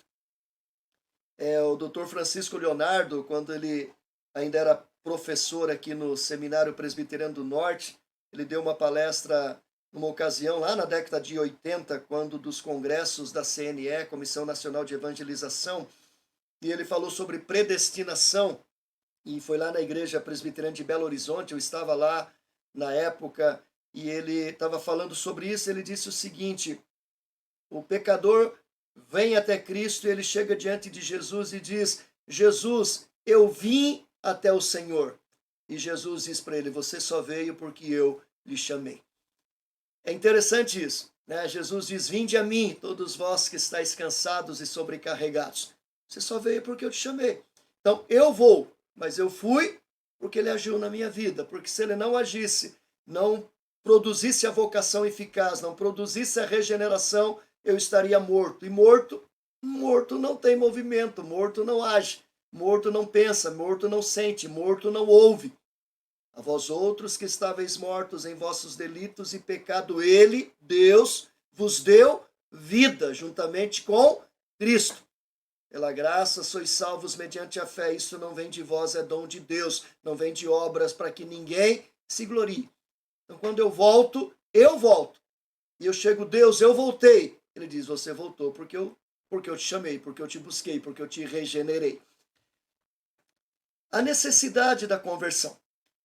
O Dr. Francisco Leonardo, quando ele ainda era professor aqui no Seminário Presbiteriano do Norte, ele deu uma palestra numa ocasião lá na década de 80, quando dos congressos da CNE, Comissão Nacional de Evangelização, e ele falou sobre predestinação, e foi lá na Igreja Presbiteriana de Belo Horizonte, eu estava lá na época, e ele estava falando sobre isso. Ele disse o seguinte: o pecador vem até Cristo e ele chega diante de Jesus e diz: Jesus, eu vim até o Senhor. E Jesus diz para ele: você só veio porque eu lhe chamei. É interessante isso, né? Jesus diz: vinde a mim, todos vós que estáis cansados e sobrecarregados. Você só veio porque eu te chamei. Então, eu vou, mas eu fui porque ele agiu na minha vida. Porque se ele não agisse, não produzisse a vocação eficaz, não produzisse a regeneração, eu estaria morto. E morto não tem movimento, morto não age, morto não pensa, morto não sente, morto não ouve. A vós outros que estáveis mortos em vossos delitos e pecado, ele, Deus, vos deu vida juntamente com Cristo. Pela graça sois salvos mediante a fé. Isso não vem de vós, é dom de Deus. Não vem de obras para que ninguém se glorie. Então, quando eu volto. E eu chego: Deus, eu voltei. Ele diz: você voltou porque eu te chamei, porque eu te busquei, porque eu te regenerei. A necessidade da conversão.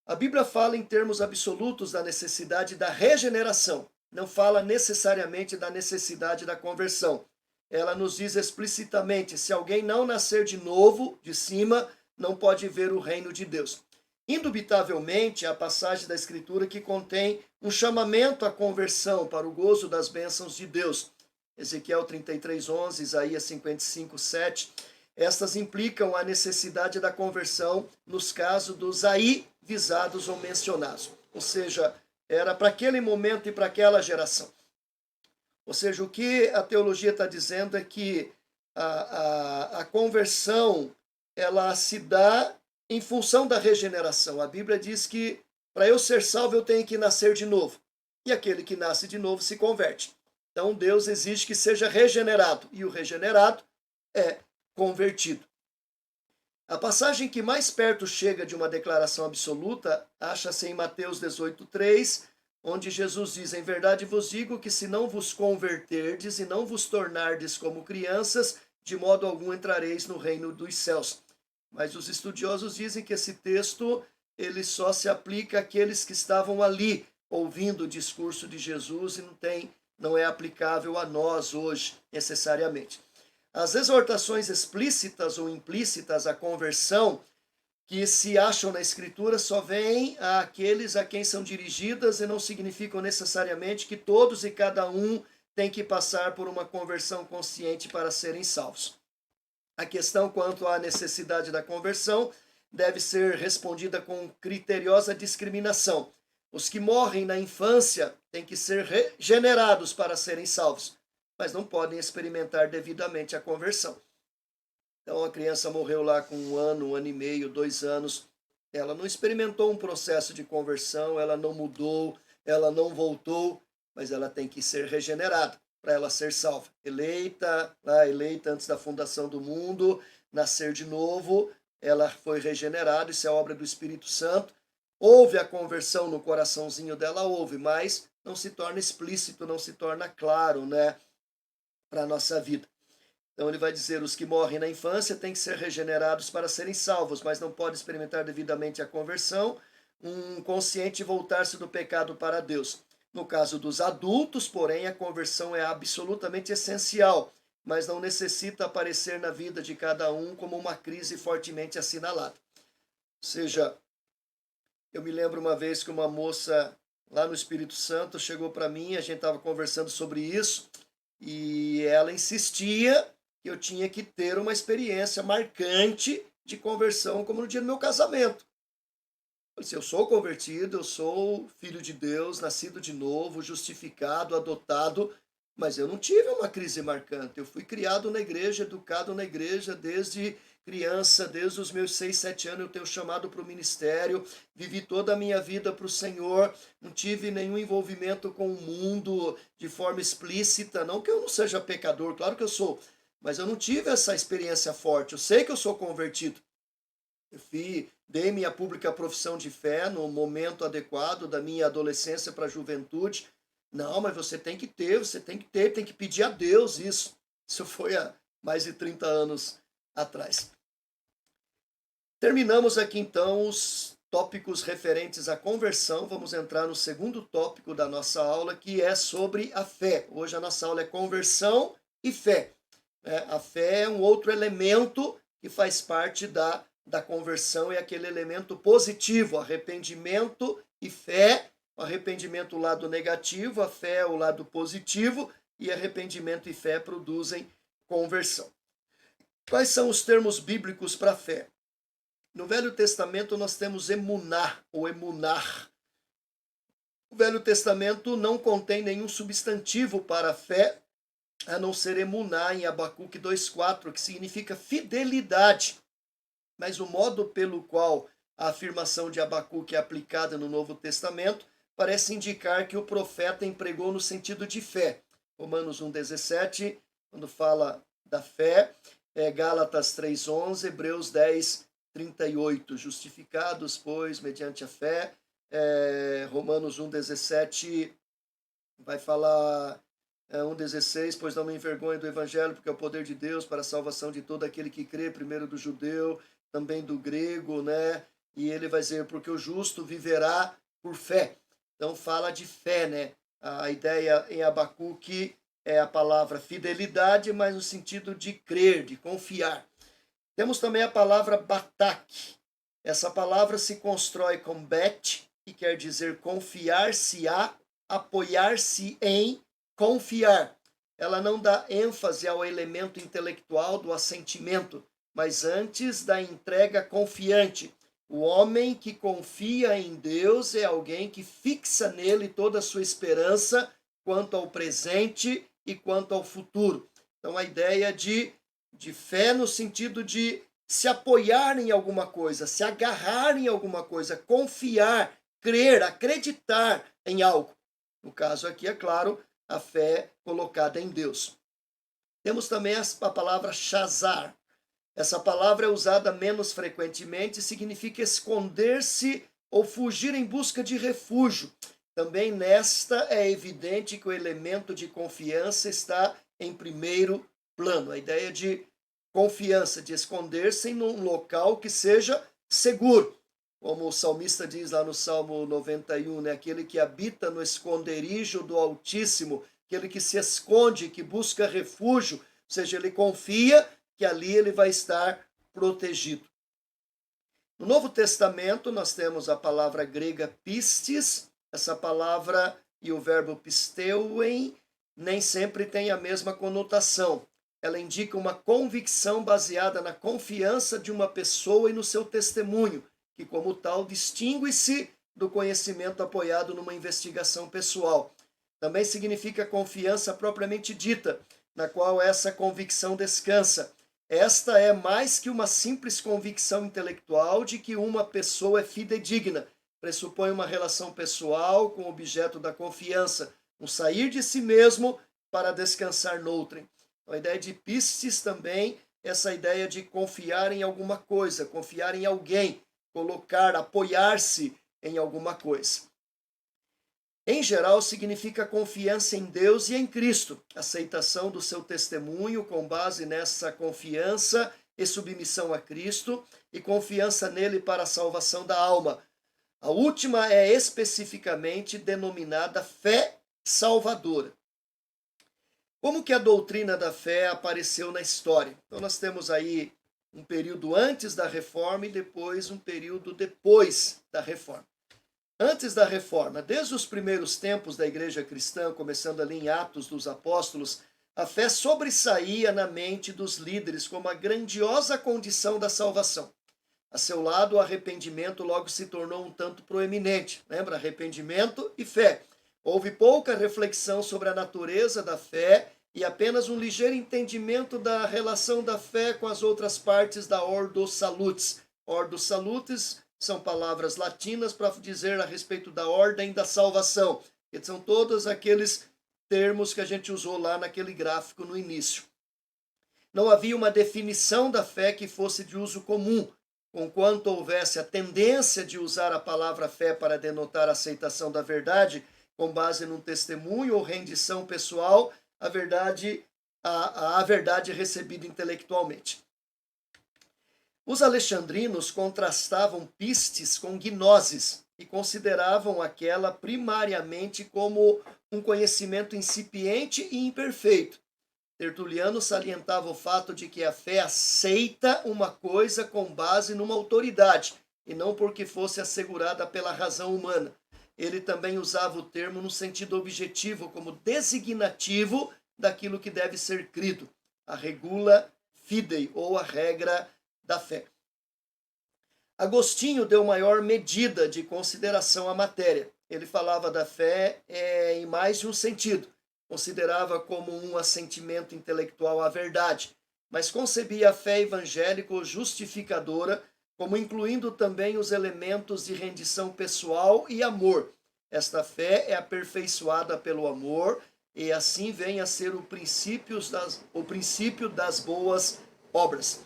A Bíblia fala em termos absolutos da necessidade da regeneração. Não fala necessariamente da necessidade da conversão. Ela nos diz explicitamente: se alguém não nascer de novo, de cima, não pode ver o reino de Deus. Indubitavelmente, a passagem da Escritura que contém um chamamento à conversão para o gozo das bênçãos de Deus. Ezequiel 33:11, Isaías 55:7. Estas implicam a necessidade da conversão nos casos dos aí visados ou mencionados. Ou seja, era para aquele momento e para aquela geração. Ou seja, o que a teologia está dizendo é que a conversão ela se dá em função da regeneração. A Bíblia diz que para eu ser salvo eu tenho que nascer de novo. E aquele que nasce de novo se converte. Então Deus exige que seja regenerado. E o regenerado é convertido. A passagem que mais perto chega de uma declaração absoluta acha-se em Mateus 18:3, onde Jesus diz: em verdade vos digo que se não vos converterdes e não vos tornardes como crianças, de modo algum entrareis no reino dos céus. Mas os estudiosos dizem que esse texto ele só se aplica àqueles que estavam ali ouvindo o discurso de Jesus e não é aplicável a nós hoje necessariamente. As exortações explícitas ou implícitas à conversão que se acham na Escritura só vêm àqueles a quem são dirigidas e não significam necessariamente que todos e cada um têm que passar por uma conversão consciente para serem salvos. A questão quanto à necessidade da conversão deve ser respondida com criteriosa discriminação. Os que morrem na infância têm que ser regenerados para serem salvos, mas não podem experimentar devidamente a conversão. Então a criança morreu lá com 1 ano e meio, 2 anos. Ela não experimentou um processo de conversão, ela não mudou, ela não voltou, mas ela tem que ser regenerada para ela ser salva. Eleita antes da fundação do mundo, nascer de novo, ela foi regenerada, isso é obra do Espírito Santo. Houve a conversão no coraçãozinho dela, houve, mas não se torna explícito, não se torna claro, né, para a nossa vida. Então ele vai dizer, os que morrem na infância têm que ser regenerados para serem salvos, mas não podem experimentar devidamente a conversão, um consciente voltar-se do pecado para Deus. No caso dos adultos, porém, a conversão é absolutamente essencial, mas não necessita aparecer na vida de cada um como uma crise fortemente assinalada. Ou seja, eu me lembro uma vez que uma moça lá no Espírito Santo chegou para mim, a gente estava conversando sobre isso, e ela insistia que eu tinha que ter uma experiência marcante de conversão, como no dia do meu casamento. Eu disse, eu sou convertido, eu sou filho de Deus, nascido de novo, justificado, adotado, mas eu não tive uma crise marcante. Eu fui criado na igreja, educado na igreja desde criança, desde os meus 6, 7 anos eu tenho chamado para o ministério, vivi toda a minha vida para o Senhor, não tive nenhum envolvimento com o mundo de forma explícita, não que eu não seja pecador, claro que eu sou, mas eu não tive essa experiência forte, eu sei que eu sou convertido. Eu dei minha pública profissão de fé no momento adequado da minha adolescência para a juventude. Não, mas você tem que ter, tem que pedir a Deus isso. Isso foi há mais de 30 anos atrás. Terminamos aqui então os tópicos referentes à conversão. Vamos entrar no segundo tópico da nossa aula, que é sobre a fé. Hoje a nossa aula é conversão e fé. A fé é um outro elemento que faz parte da conversão, é aquele elemento positivo, arrependimento e fé. O arrependimento, o lado negativo, a fé é o lado positivo, e arrependimento e fé produzem conversão. Quais são os termos bíblicos para fé? No Velho Testamento nós temos emuná, ou emunar. O Velho Testamento não contém nenhum substantivo para a fé, a não ser emuná em Abacuque 2,4, que significa fidelidade. Mas o modo pelo qual a afirmação de Abacuque é aplicada no Novo Testamento parece indicar que o profeta empregou no sentido de fé. Romanos 1,17, quando fala da fé, Gálatas 3,11, Hebreus 10:38, justificados, pois, mediante a fé. Romanos 1,17 vai falar 1,16, pois não me envergonho do evangelho, porque é o poder de Deus para a salvação de todo aquele que crê, primeiro do judeu, também do grego, né? E ele vai dizer, porque o justo viverá por fé. Então fala de fé, né? A ideia em Abacuque é a palavra fidelidade, mas no sentido de crer, de confiar. Temos também a palavra batak. Essa palavra se constrói com bet, que quer dizer confiar-se-á, apoiar-se em, confiar. Ela não dá ênfase ao elemento intelectual do assentimento, mas antes da entrega confiante. O homem que confia em Deus é alguém que fixa nele toda a sua esperança quanto ao presente e quanto ao futuro. Então a ideia de fé no sentido de se apoiar em alguma coisa, se agarrar em alguma coisa, confiar, crer, acreditar em algo. No caso aqui, é claro, a fé colocada em Deus. Temos também a palavra shazar. Essa palavra é usada menos frequentemente e significa esconder-se ou fugir em busca de refúgio. Também nesta é evidente que o elemento de confiança está em primeiro plano. A ideia de confiança, de esconder-se em um local que seja seguro. Como o salmista diz lá no Salmo 91, né? Aquele que habita no esconderijo do Altíssimo, aquele que se esconde, que busca refúgio, ou seja, ele confia que ali ele vai estar protegido. No Novo Testamento, nós temos a palavra grega pistis. Essa palavra e o verbo pisteuem nem sempre têm a mesma conotação. Ela indica uma convicção baseada na confiança de uma pessoa e no seu testemunho, que como tal distingue-se do conhecimento apoiado numa investigação pessoal. Também significa confiança propriamente dita, na qual essa convicção descansa. Esta é mais que uma simples convicção intelectual de que uma pessoa é fidedigna. Pressupõe uma relação pessoal com o objeto da confiança, um sair de si mesmo para descansar noutrem. Então, a ideia de pistis também, essa ideia de confiar em alguma coisa, confiar em alguém, colocar, apoiar-se em alguma coisa. Em geral, significa confiança em Deus e em Cristo, aceitação do seu testemunho com base nessa confiança e submissão a Cristo e confiança nele para a salvação da alma. A última é especificamente denominada fé salvadora. Como que a doutrina da fé apareceu na história? Então nós temos aí um período antes da reforma e depois um período depois da reforma. Antes da reforma, desde os primeiros tempos da igreja cristã, começando ali em Atos dos Apóstolos, a fé sobressaía na mente dos líderes como a grandiosa condição da salvação. A seu lado, o arrependimento logo se tornou um tanto proeminente. Lembra? Arrependimento e fé. Houve pouca reflexão sobre a natureza da fé e apenas um ligeiro entendimento da relação da fé com as outras partes da Ordo Salutis. Ordo Salutis são palavras latinas para dizer a respeito da ordem da salvação, que são todos aqueles termos que a gente usou lá naquele gráfico no início. Não havia uma definição da fé que fosse de uso comum, conquanto houvesse a tendência de usar a palavra fé para denotar a aceitação da verdade, com base num testemunho ou rendição pessoal, a verdade recebida intelectualmente. Os alexandrinos contrastavam pistes com gnoses e consideravam aquela primariamente como um conhecimento incipiente e imperfeito. Tertuliano salientava o fato de que a fé aceita uma coisa com base numa autoridade, e não porque fosse assegurada pela razão humana. Ele também usava o termo no sentido objetivo, como designativo daquilo que deve ser crido, a regula fidei, ou a regra da fé. Agostinho deu maior medida de consideração à matéria. Ele falava da fé em mais de um sentido. Considerava como um assentimento intelectual à verdade, mas concebia a fé evangélica ou justificadora como incluindo também os elementos de rendição pessoal e amor. Esta fé é aperfeiçoada pelo amor e assim vem a ser o princípio das boas obras.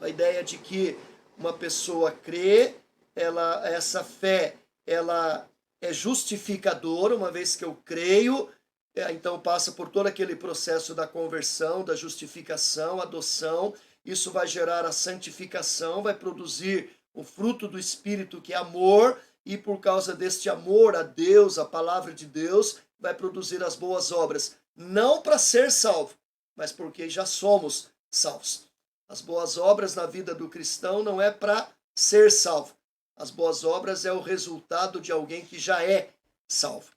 A ideia de que uma pessoa crê, essa fé ela é justificadora, uma vez que eu creio, então passa por todo aquele processo da conversão, da justificação, adoção. Isso vai gerar a santificação, vai produzir o fruto do Espírito, que é amor, e por causa deste amor a Deus, a palavra de Deus, vai produzir as boas obras. Não para ser salvo, mas porque já somos salvos. As boas obras na vida do cristão não é para ser salvo. As boas obras é o resultado de alguém que já é salvo.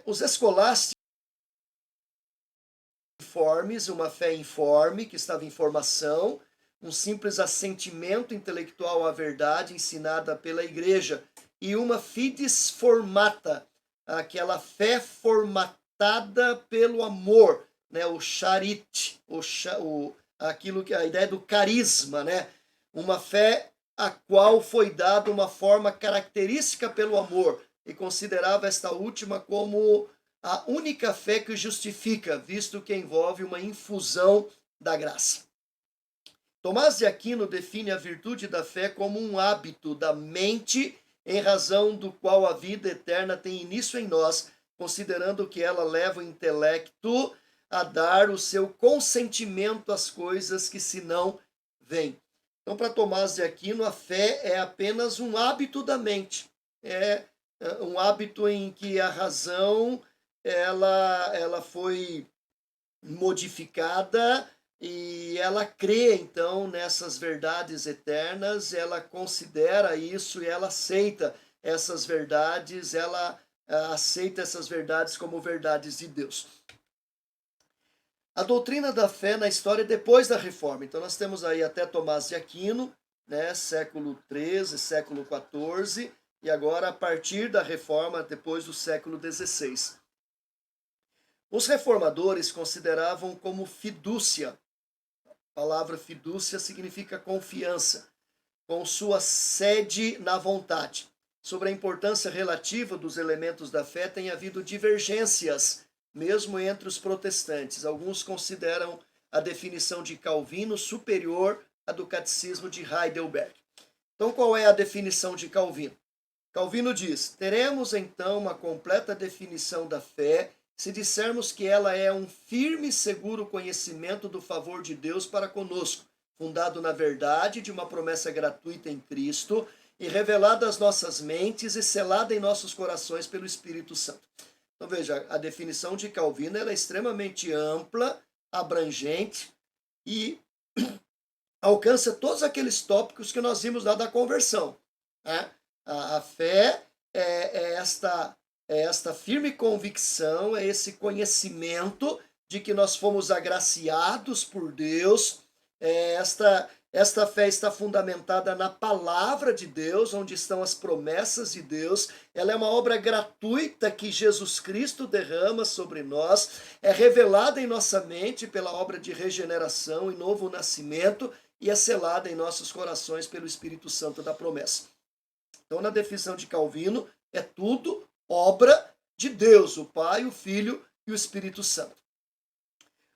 Os escolásticos informes, uma fé informe, que estava em formação, um simples assentimento intelectual à verdade ensinada pela igreja, e uma fides formata, aquela fé formatada pelo amor, né? O charit, aquilo que a ideia do carisma, né? Uma fé a qual foi dada uma forma característica pelo amor, e considerava esta última como a única fé que o justifica, visto que envolve uma infusão da graça. Tomás de Aquino define a virtude da fé como um hábito da mente, em razão do qual a vida eterna tem início em nós, considerando que ela leva o intelecto a dar o seu consentimento às coisas que se não veem. Então, para Tomás de Aquino, a fé é apenas um hábito da mente. É um hábito em que a razão ela foi modificada e ela crê, então, nessas verdades eternas, ela considera isso e ela aceita essas verdades, ela aceita essas verdades como verdades de Deus. A doutrina da fé na história depois da reforma. Então nós temos aí até Tomás de Aquino, né, século XIII, século XIV, e agora a partir da reforma, depois do século XVI. Os reformadores consideravam como fidúcia. A palavra fidúcia significa confiança, com sua sede na vontade. Sobre a importância relativa dos elementos da fé tem havido divergências, mesmo entre os protestantes. Alguns consideram a definição de Calvino superior à do Catecismo de Heidelberg. Então, qual é a definição de Calvino? Calvino diz: teremos então uma completa definição da fé se dissermos que ela é um firme e seguro conhecimento do favor de Deus para conosco, fundado na verdade de uma promessa gratuita em Cristo e revelada às nossas mentes e selada em nossos corações pelo Espírito Santo. Então veja, a definição de Calvino ela é extremamente ampla, abrangente e alcança todos aqueles tópicos que nós vimos lá da conversão, né? A fé é esta firme convicção, é esse conhecimento de que nós fomos agraciados por Deus. Esta fé está fundamentada na palavra de Deus, onde estão as promessas de Deus. Ela é uma obra gratuita que Jesus Cristo derrama sobre nós, é revelada em nossa mente pela obra de regeneração e novo nascimento e é selada em nossos corações pelo Espírito Santo da promessa. Então, na definição de Calvino, é tudo obra de Deus, o Pai, o Filho e o Espírito Santo.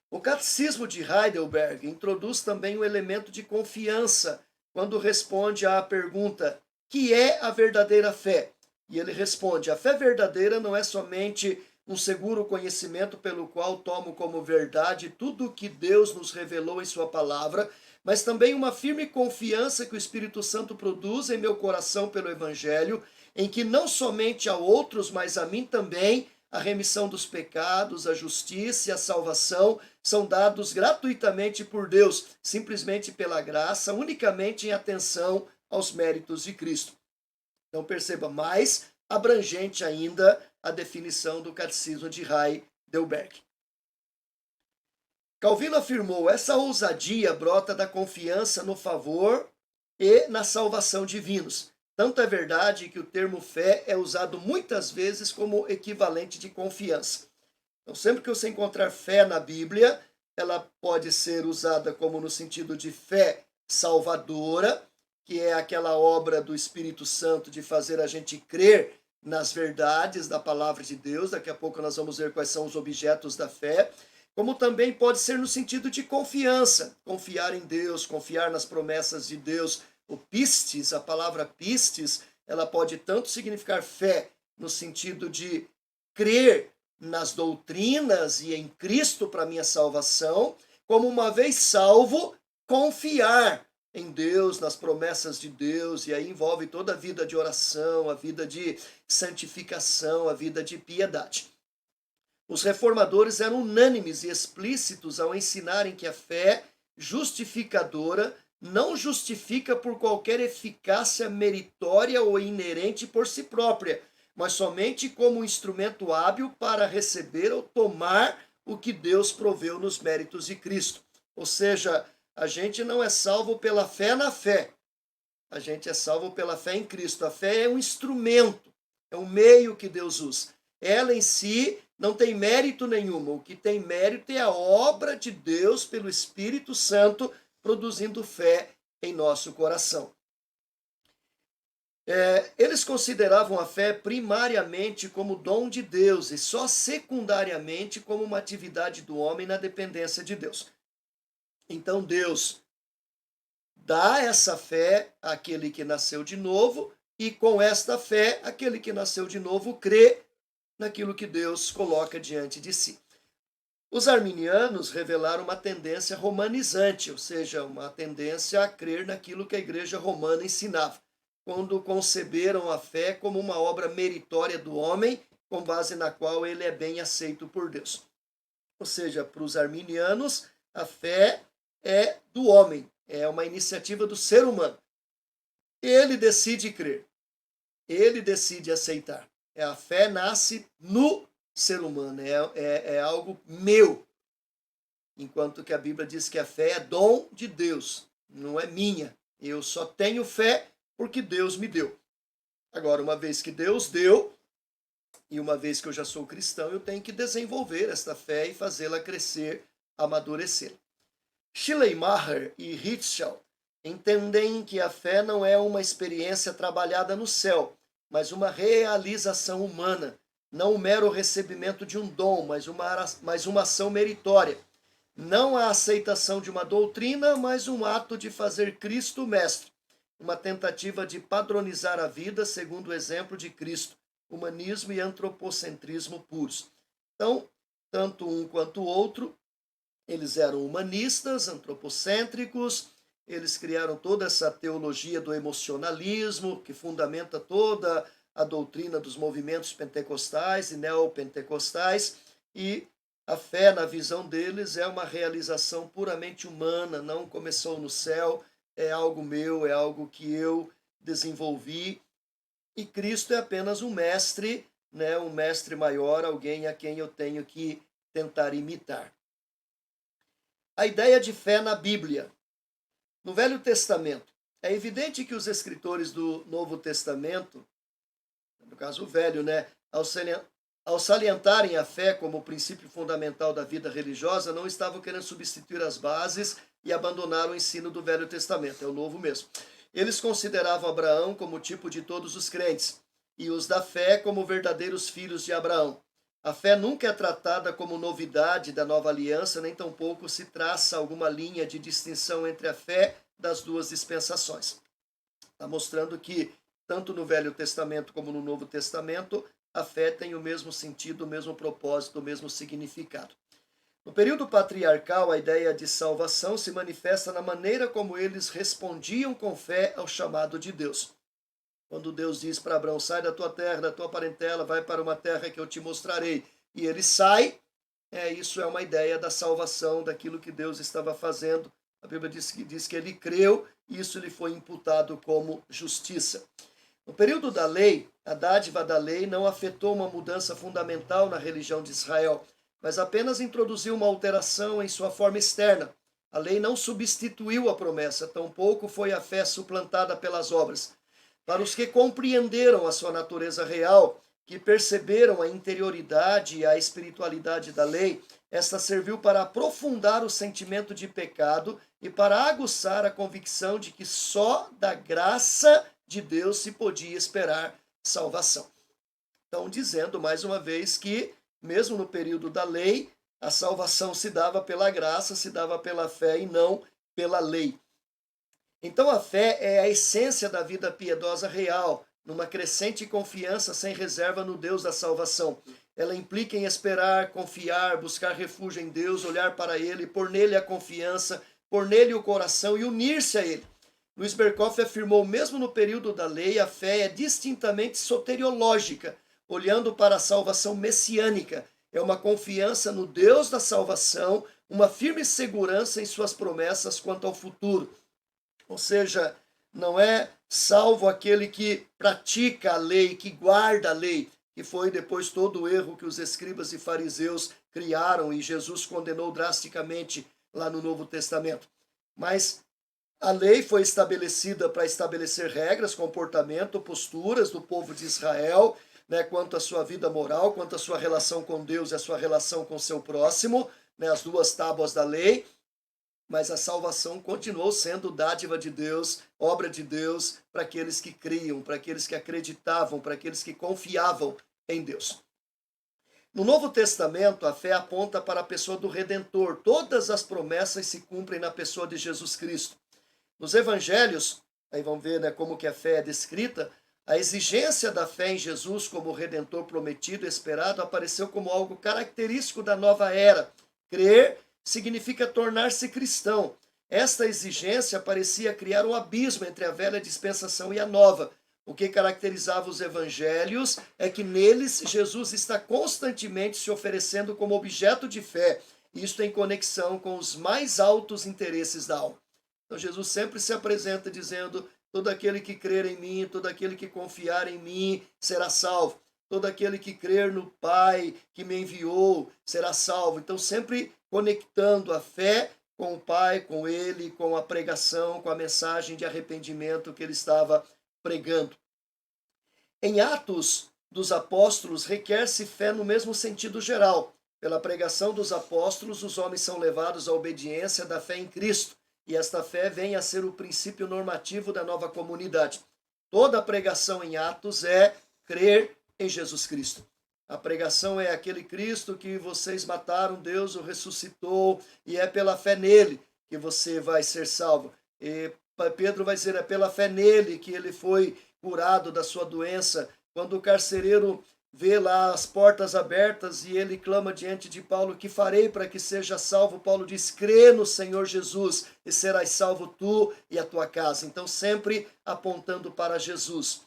O Catecismo de Heidelberg introduz também o elemento de confiança, quando responde à pergunta: que é a verdadeira fé? E ele responde: a fé verdadeira não é somente um seguro conhecimento pelo qual tomo como verdade tudo o que Deus nos revelou em sua palavra, mas também uma firme confiança que o Espírito Santo produz em meu coração pelo Evangelho, em que não somente a outros, mas a mim também, a remissão dos pecados, a justiça e a salvação são dados gratuitamente por Deus, simplesmente pela graça, unicamente em atenção aos méritos de Cristo. Então perceba, mais abrangente ainda a definição do Catecismo de Heidelberg. Calvino afirmou: essa ousadia brota da confiança no favor e na salvação divinos. Tanto é verdade que o termo fé é usado muitas vezes como equivalente de confiança. Então, sempre que você encontrar fé na Bíblia, ela pode ser usada como no sentido de fé salvadora, que é aquela obra do Espírito Santo de fazer a gente crer nas verdades da palavra de Deus. Daqui a pouco nós vamos ver quais são os objetos da fé. Como também pode ser no sentido de confiança, confiar em Deus, confiar nas promessas de Deus. O pistis, a palavra pistis, ela pode tanto significar fé, no sentido de crer nas doutrinas e em Cristo para minha salvação, como uma vez salvo, confiar em Deus, nas promessas de Deus, e aí envolve toda a vida de oração, a vida de santificação, a vida de piedade. Os reformadores eram unânimes e explícitos ao ensinarem que a fé justificadora não justifica por qualquer eficácia meritória ou inerente por si própria, mas somente como um instrumento hábil para receber ou tomar o que Deus proveu nos méritos de Cristo. Ou seja, a gente não é salvo pela fé na fé, a gente é salvo pela fé em Cristo. A fé é um instrumento, é um meio que Deus usa. Ela em si não tem mérito nenhum. O que tem mérito é a obra de Deus pelo Espírito Santo produzindo fé em nosso coração. Eles consideravam a fé primariamente como dom de Deus e só secundariamente como uma atividade do homem na dependência de Deus. Então Deus dá essa fé àquele que nasceu de novo e com esta fé aquele que nasceu de novo crê naquilo que Deus coloca diante de si. Os arminianos revelaram uma tendência romanizante, ou seja, uma tendência a crer naquilo que a igreja romana ensinava, quando conceberam a fé como uma obra meritória do homem, com base na qual ele é bem aceito por Deus. Ou seja, para os arminianos, a fé é do homem, é uma iniciativa do ser humano. Ele decide crer, ele decide aceitar. A fé nasce no ser humano, é algo meu. Enquanto que a Bíblia diz que a fé é dom de Deus, não é minha. Eu só tenho fé porque Deus me deu. Agora, uma vez que Deus deu, E uma vez que eu já sou cristão, eu tenho que desenvolver esta fé e fazê-la crescer, amadurecer. Schleiermacher e Ritschl entendem que a fé não é uma experiência trabalhada no céu, mas uma realização humana, não o mero recebimento de um dom, mas uma ação meritória. Não a aceitação de uma doutrina, mas um ato de fazer Cristo mestre, uma tentativa de padronizar a vida segundo o exemplo de Cristo, humanismo e antropocentrismo puros. Então, tanto um quanto o outro, eles eram humanistas, antropocêntricos, eles criaram toda essa teologia do emocionalismo, que fundamenta toda a doutrina dos movimentos pentecostais e neopentecostais, e a fé, na visão deles, é uma realização puramente humana, não começou no céu, é algo meu, é algo que eu desenvolvi, e Cristo é apenas um mestre, né, um mestre maior, alguém a quem eu tenho que tentar imitar. A ideia de fé na Bíblia. No Velho Testamento, é evidente que os escritores do Novo Testamento, no caso o Velho, né, ao salientarem a fé como o princípio fundamental da vida religiosa, não estavam querendo substituir as bases e abandonar o ensino do Velho Testamento, é o Novo mesmo. Eles consideravam Abraão como tipo de todos os crentes e os da fé como verdadeiros filhos de Abraão. A fé nunca é tratada como novidade da nova aliança, nem tampouco se traça alguma linha de distinção entre a fé das duas dispensações. Está mostrando que, tanto no Velho Testamento como no Novo Testamento, a fé tem o mesmo sentido, o mesmo propósito, o mesmo significado. No período patriarcal, a ideia de salvação se manifesta na maneira como eles respondiam com fé ao chamado de Deus. Quando Deus diz para Abraão, sai da tua terra, da tua parentela, vai para uma terra que eu te mostrarei, e ele sai, isso é uma ideia da salvação, daquilo que Deus estava fazendo. A Bíblia diz que ele creu, e isso lhe foi imputado como justiça. No período da lei, a dádiva da lei não afetou uma mudança fundamental na religião de Israel, mas apenas introduziu uma alteração em sua forma externa. A lei não substituiu a promessa, tampouco foi a fé suplantada pelas obras. Para os que compreenderam a sua natureza real, que perceberam a interioridade e a espiritualidade da lei, esta serviu para aprofundar o sentimento de pecado e para aguçar a convicção de que só da graça de Deus se podia esperar salvação. Então, dizendo mais uma vez que, mesmo no período da lei, a salvação se dava pela graça, se dava pela fé e não pela lei. Então, a fé é a essência da vida piedosa real, numa crescente confiança sem reserva no Deus da salvação. Ela implica em esperar, confiar, buscar refúgio em Deus, olhar para Ele, pôr nele a confiança, pôr nele o coração e unir-se a Ele. Luiz Berkoff afirmou, mesmo no período da lei, a fé é distintamente soteriológica, olhando para a salvação messiânica. É uma confiança no Deus da salvação, uma firme segurança em suas promessas quanto ao futuro. Ou seja, não é salvo aquele que pratica a lei, que guarda a lei, que foi depois todo o erro que os escribas e fariseus criaram e Jesus condenou drasticamente lá no Novo Testamento. Mas a lei foi estabelecida para estabelecer regras, comportamento, posturas do povo de Israel, né, quanto à sua vida moral, quanto à sua relação com Deus e a sua relação com seu próximo, né, as duas tábuas da lei. Mas a salvação continuou sendo dádiva de Deus, obra de Deus, para aqueles que criam, para aqueles que acreditavam, para aqueles que confiavam em Deus. No Novo Testamento, a fé aponta para a pessoa do Redentor. Todas as promessas se cumprem na pessoa de Jesus Cristo. Nos Evangelhos, aí vamos ver, né, como que a fé é descrita, a exigência da fé em Jesus como Redentor prometido e esperado apareceu como algo característico da nova era. Crer significa tornar-se cristão. Esta exigência parecia criar um abismo entre a velha dispensação e a nova. O que caracterizava os evangelhos é que neles Jesus está constantemente se oferecendo como objeto de fé, isto em conexão com os mais altos interesses da alma. Então Jesus sempre se apresenta dizendo, todo aquele que crer em mim, todo aquele que confiar em mim será salvo. Todo aquele que crer no Pai que me enviou será salvo. Então sempre conectando a fé com o Pai, com Ele, com a pregação, com a mensagem de arrependimento que ele estava pregando. Em Atos, dos apóstolos requer-se fé no mesmo sentido geral. Pela pregação dos apóstolos, os homens são levados à obediência da fé em Cristo, e esta fé vem a ser o princípio normativo da nova comunidade. Toda a pregação em Atos é crer em Jesus Cristo. A pregação é aquele Cristo que vocês mataram, Deus o ressuscitou, e é pela fé nele que você vai ser salvo. E Pedro vai dizer, é pela fé nele que ele foi curado da sua doença. Quando o carcereiro vê lá as portas abertas e ele clama diante de Paulo, que farei para que seja salvo? Paulo diz, crê no Senhor Jesus e serás salvo tu e a tua casa. Então sempre apontando para Jesus.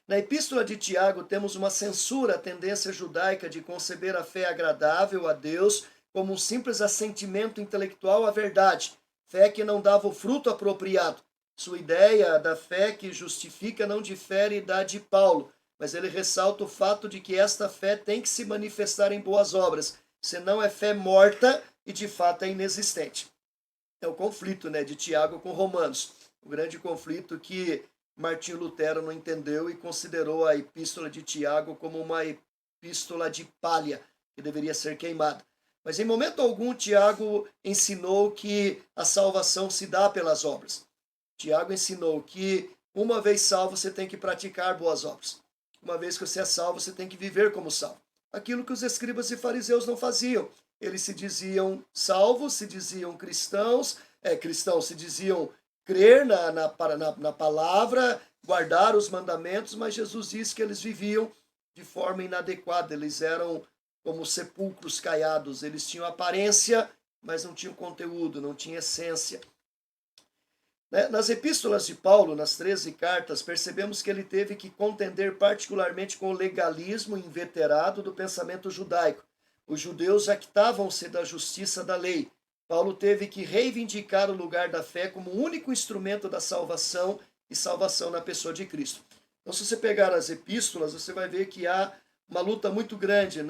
Na epístola de Tiago temos uma censura à tendência judaica de conceber a fé agradável a Deus como um simples assentimento intelectual à verdade, fé que não dava o fruto apropriado. Sua ideia da fé que justifica não difere da de Paulo, mas ele ressalta o fato de que esta fé tem que se manifestar em boas obras, senão é fé morta e de fato é inexistente. É o conflito, de Tiago com Romanos, o grande conflito que Martinho Lutero não entendeu e considerou a epístola de Tiago como uma epístola de palha, que deveria ser queimada. Mas em momento algum Tiago ensinou que a salvação se dá pelas obras. Tiago ensinou que uma vez salvo você tem que praticar boas obras. Uma vez que você é salvo, você tem que viver como salvo. Aquilo que os escribas e fariseus não faziam. Eles se diziam salvos, se diziam cristãos, se diziam crer na palavra, guardar os mandamentos, mas Jesus disse que eles viviam de forma inadequada. Eles eram como sepulcros caiados. Eles tinham aparência, mas não tinham conteúdo, não tinham essência. Nas epístolas de Paulo, nas 13 cartas, percebemos que ele teve que contender particularmente com o legalismo inveterado do pensamento judaico. Os judeus jactavam-se da justiça da lei. Paulo teve que reivindicar o lugar da fé como o único instrumento da salvação e salvação na pessoa de Cristo. Então, se você pegar as epístolas, você vai ver que há uma luta muito grande,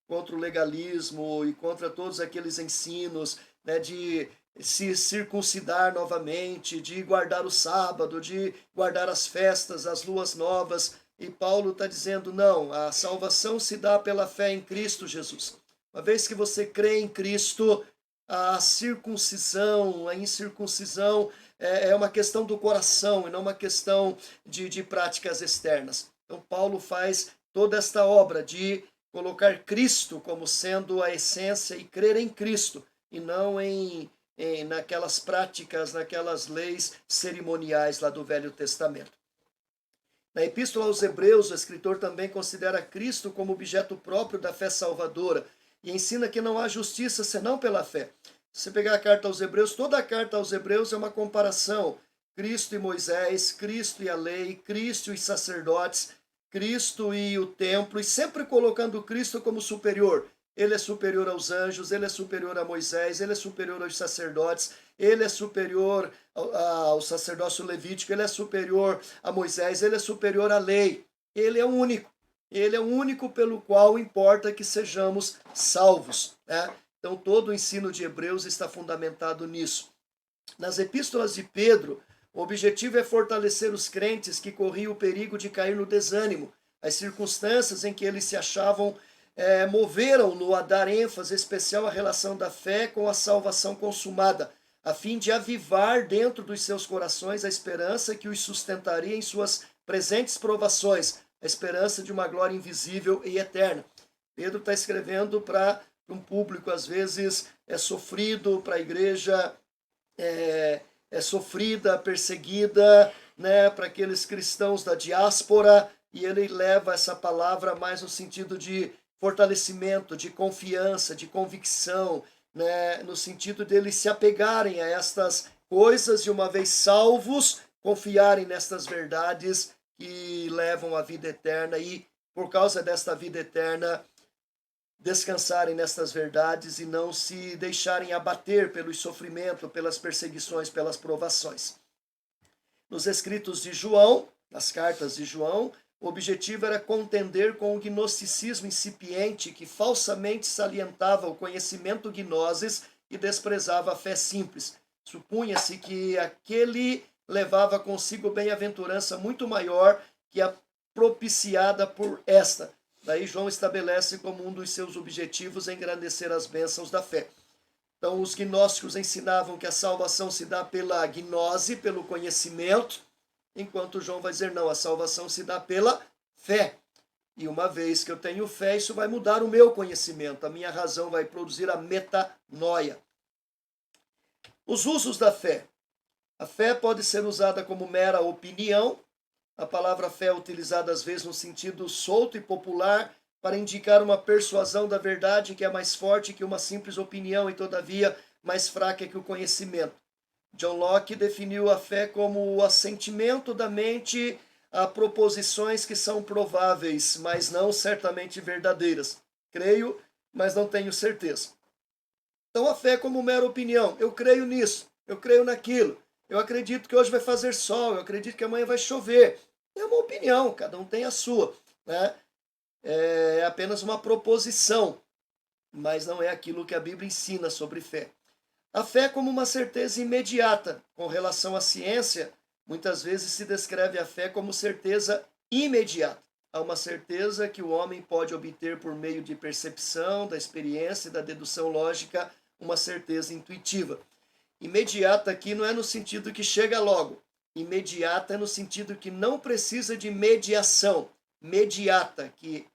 contra o legalismo e contra todos aqueles ensinos, de se circuncidar novamente, de guardar o sábado, de guardar as festas, as luas novas. E Paulo está dizendo, não, a salvação se dá pela fé em Cristo Jesus. Uma vez que você crê em Cristo, a circuncisão, a incircuncisão é uma questão do coração e não uma questão de práticas externas. Então Paulo faz toda esta obra de colocar Cristo como sendo a essência e crer em Cristo, e não naquelas práticas, naquelas leis cerimoniais lá do Velho Testamento. Na Epístola aos Hebreus, o escritor também considera Cristo como objeto próprio da fé salvadora e ensina que não há justiça senão pela fé. Se você pegar a carta aos Hebreus, toda a carta aos Hebreus é uma comparação. Cristo e Moisés, Cristo e a lei, Cristo e os sacerdotes, Cristo e o templo, e sempre colocando Cristo como superior. Ele é superior aos anjos, ele é superior a Moisés, ele é superior aos sacerdotes, ele é superior ao sacerdócio levítico, ele é superior a Moisés, ele é superior à lei. Ele é o único. Ele é o único pelo qual importa que sejamos salvos. Então, todo o ensino de Hebreus está fundamentado nisso. Nas epístolas de Pedro, o objetivo é fortalecer os crentes que corriam o perigo de cair no desânimo. As circunstâncias em que eles se achavam moveram-no a dar ênfase especial à relação da fé com a salvação consumada, a fim de avivar dentro dos seus corações a esperança que os sustentaria em suas presentes provações, a esperança de uma glória invisível e eterna. Pedro está escrevendo para um público, às vezes, sofrido, para a igreja sofrida, perseguida, para aqueles cristãos da diáspora, e ele leva essa palavra mais no sentido de fortalecimento, de confiança, de convicção, no sentido deles se apegarem a estas coisas e, uma vez salvos, confiarem nestas verdades que levam à vida eterna e, por causa desta vida eterna, descansarem nestas verdades e não se deixarem abater pelos sofrimentos, pelas perseguições, pelas provações. Nos escritos de João, nas cartas de João, o objetivo era contender com o gnosticismo incipiente que falsamente salientava o conhecimento gnoses e desprezava a fé simples. Supunha-se que aquele levava consigo bem-aventurança muito maior que a propiciada por esta. Daí João estabelece como um dos seus objetivos engrandecer as bênçãos da fé. Então, os gnósticos ensinavam que a salvação se dá pela gnose, pelo conhecimento, enquanto João vai dizer, não, a salvação se dá pela fé. E uma vez que eu tenho fé, isso vai mudar o meu conhecimento, a minha razão vai produzir a metanoia. Os usos da fé. A fé pode ser usada como mera opinião. A palavra fé é utilizada às vezes no sentido solto e popular para indicar uma persuasão da verdade que é mais forte que uma simples opinião e, todavia, mais fraca que o conhecimento. John Locke definiu a fé como o assentimento da mente a proposições que são prováveis, mas não certamente verdadeiras. Creio, mas não tenho certeza. Então a fé é como mera opinião. Eu creio nisso, eu creio naquilo. Eu acredito que hoje vai fazer sol, eu acredito que amanhã vai chover. É uma opinião, cada um tem a sua, né? É apenas uma proposição, mas não é aquilo que a Bíblia ensina sobre fé. A fé é como uma certeza imediata. Com relação à ciência, muitas vezes se descreve a fé como certeza imediata. Há uma certeza que o homem pode obter por meio de percepção, da experiência e da dedução lógica, uma certeza intuitiva. Imediata aqui não é no sentido que chega logo. Imediata é no sentido que não precisa de mediação. Mediata, que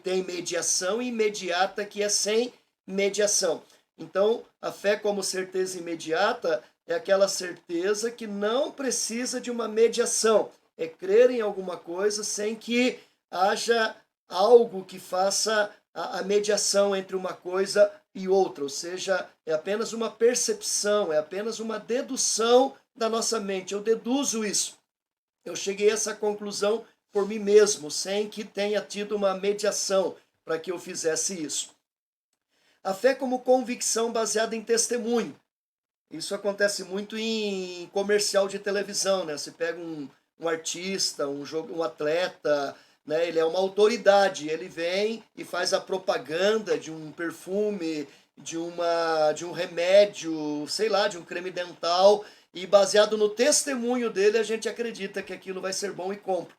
tem mediação, e imediata, que é sem mediação. Então, a fé como certeza imediata é aquela certeza que não precisa de uma mediação. É crer em alguma coisa sem que haja algo que faça a mediação entre uma coisa e outra. Ou seja, é apenas uma percepção, é apenas uma dedução da nossa mente. Eu deduzo isso. Eu cheguei a essa conclusão por mim mesmo, sem que tenha tido uma mediação para que eu fizesse isso. A fé como convicção baseada em testemunho. Isso acontece muito em comercial de televisão, né? Você pega um artista, um atleta, né? Ele é uma autoridade, ele vem e faz a propaganda de um perfume, de um remédio, sei lá, de um creme dental, e baseado no testemunho dele, a gente acredita que aquilo vai ser bom e compra.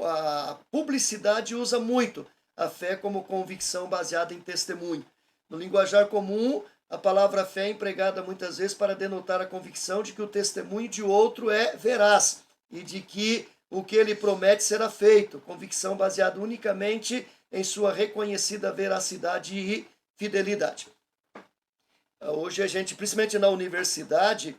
A publicidade usa muito a fé como convicção baseada em testemunho. No linguajar comum, a palavra fé é empregada muitas vezes para denotar a convicção de que o testemunho de outro é veraz e de que o que ele promete será feito. Convicção baseada unicamente em sua reconhecida veracidade e fidelidade. Hoje a gente, principalmente na universidade,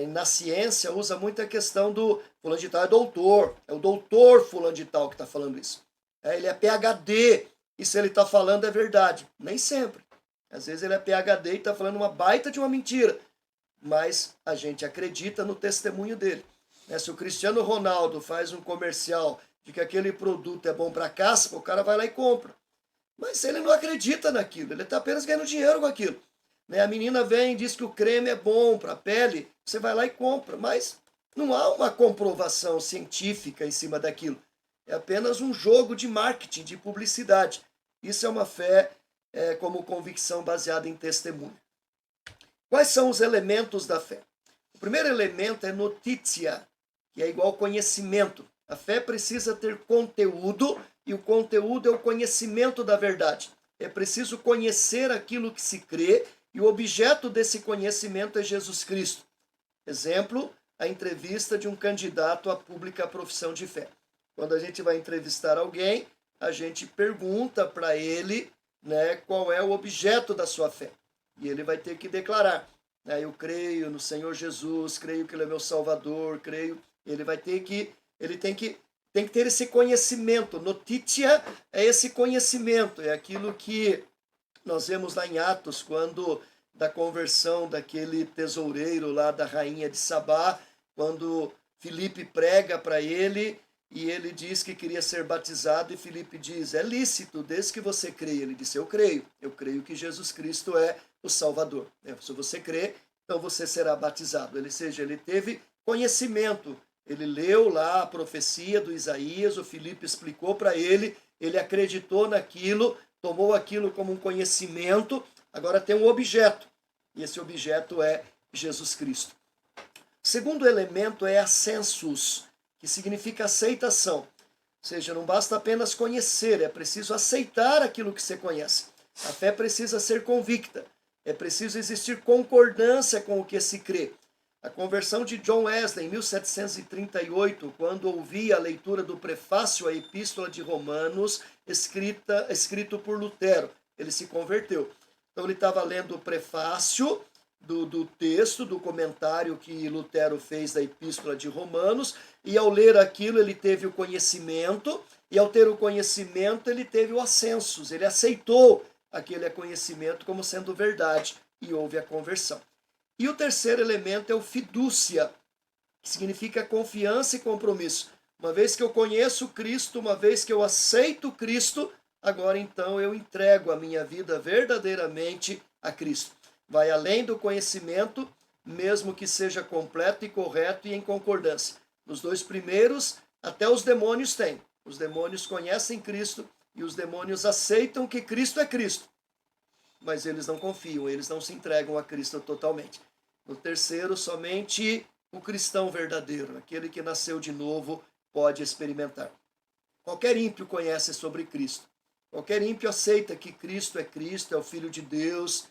na ciência, usa muito a questão do fulano de tal é doutor, é o doutor fulano de tal que está falando isso. Ele é PhD, e se ele está falando é verdade. Nem sempre. Às vezes ele é PhD e está falando uma baita de uma mentira, mas a gente acredita no testemunho dele. Se o Cristiano Ronaldo faz um comercial de que aquele produto é bom para caspa, o cara vai lá e compra. Mas ele não acredita naquilo, ele está apenas ganhando dinheiro com aquilo. A menina vem e diz que o creme é bom para a pele, você vai lá e compra, mas não há uma comprovação científica em cima daquilo. É apenas um jogo de marketing, de publicidade. Isso é uma fé como convicção baseada em testemunho. Quais são os elementos da fé? O primeiro elemento é notícia, que é igual conhecimento. A fé precisa ter conteúdo, e o conteúdo é o conhecimento da verdade. É preciso conhecer aquilo que se crê, e o objeto desse conhecimento é Jesus Cristo. Exemplo, a entrevista de um candidato à pública profissão de fé. Quando a gente vai entrevistar alguém, a gente pergunta para ele, qual é o objeto da sua fé. E ele vai ter que declarar, eu creio no Senhor Jesus, creio que Ele é meu Salvador, creio. Ele tem que ter esse conhecimento. Notícia é esse conhecimento, é aquilo que nós vemos lá em Atos, quando da conversão daquele tesoureiro lá da rainha de Sabá, quando Filipe prega para ele, e ele diz que queria ser batizado, e Filipe diz, é lícito, desde que você crê. Ele disse, eu creio que Jesus Cristo é o Salvador. Se você crê, então você será batizado. Ou seja, ele teve conhecimento, ele leu lá a profecia do Isaías, o Filipe explicou para ele acreditou naquilo, tomou aquilo como um conhecimento, agora tem um objeto, e esse objeto é Jesus Cristo. O segundo elemento é ascensus, que significa aceitação. seja, não basta apenas conhecer, é preciso aceitar aquilo que você conhece. A fé precisa ser convicta, é preciso existir concordância com o que se crê. A conversão de John Wesley em 1738, quando ouvia a leitura do prefácio à Epístola de Romanos, escrito por Lutero, ele se converteu. Então ele estava lendo o prefácio do texto, do comentário que Lutero fez da Epístola de Romanos, e ao ler aquilo ele teve o conhecimento, e ao ter o conhecimento ele teve o assensus, ele aceitou aquele conhecimento como sendo verdade, e houve a conversão. E o terceiro elemento é o fidúcia, que significa confiança e compromisso. Uma vez que eu conheço Cristo, uma vez que eu aceito Cristo, agora então eu entrego a minha vida verdadeiramente a Cristo. Vai além do conhecimento, mesmo que seja completo e correto e em concordância. Nos dois primeiros, até os demônios têm. Os demônios conhecem Cristo e os demônios aceitam que Cristo é Cristo. Mas eles não confiam, eles não se entregam a Cristo totalmente. No terceiro, somente o cristão verdadeiro, aquele que nasceu de novo, pode experimentar. Qualquer ímpio conhece sobre Cristo. Qualquer ímpio aceita que Cristo, é o Filho de Deus,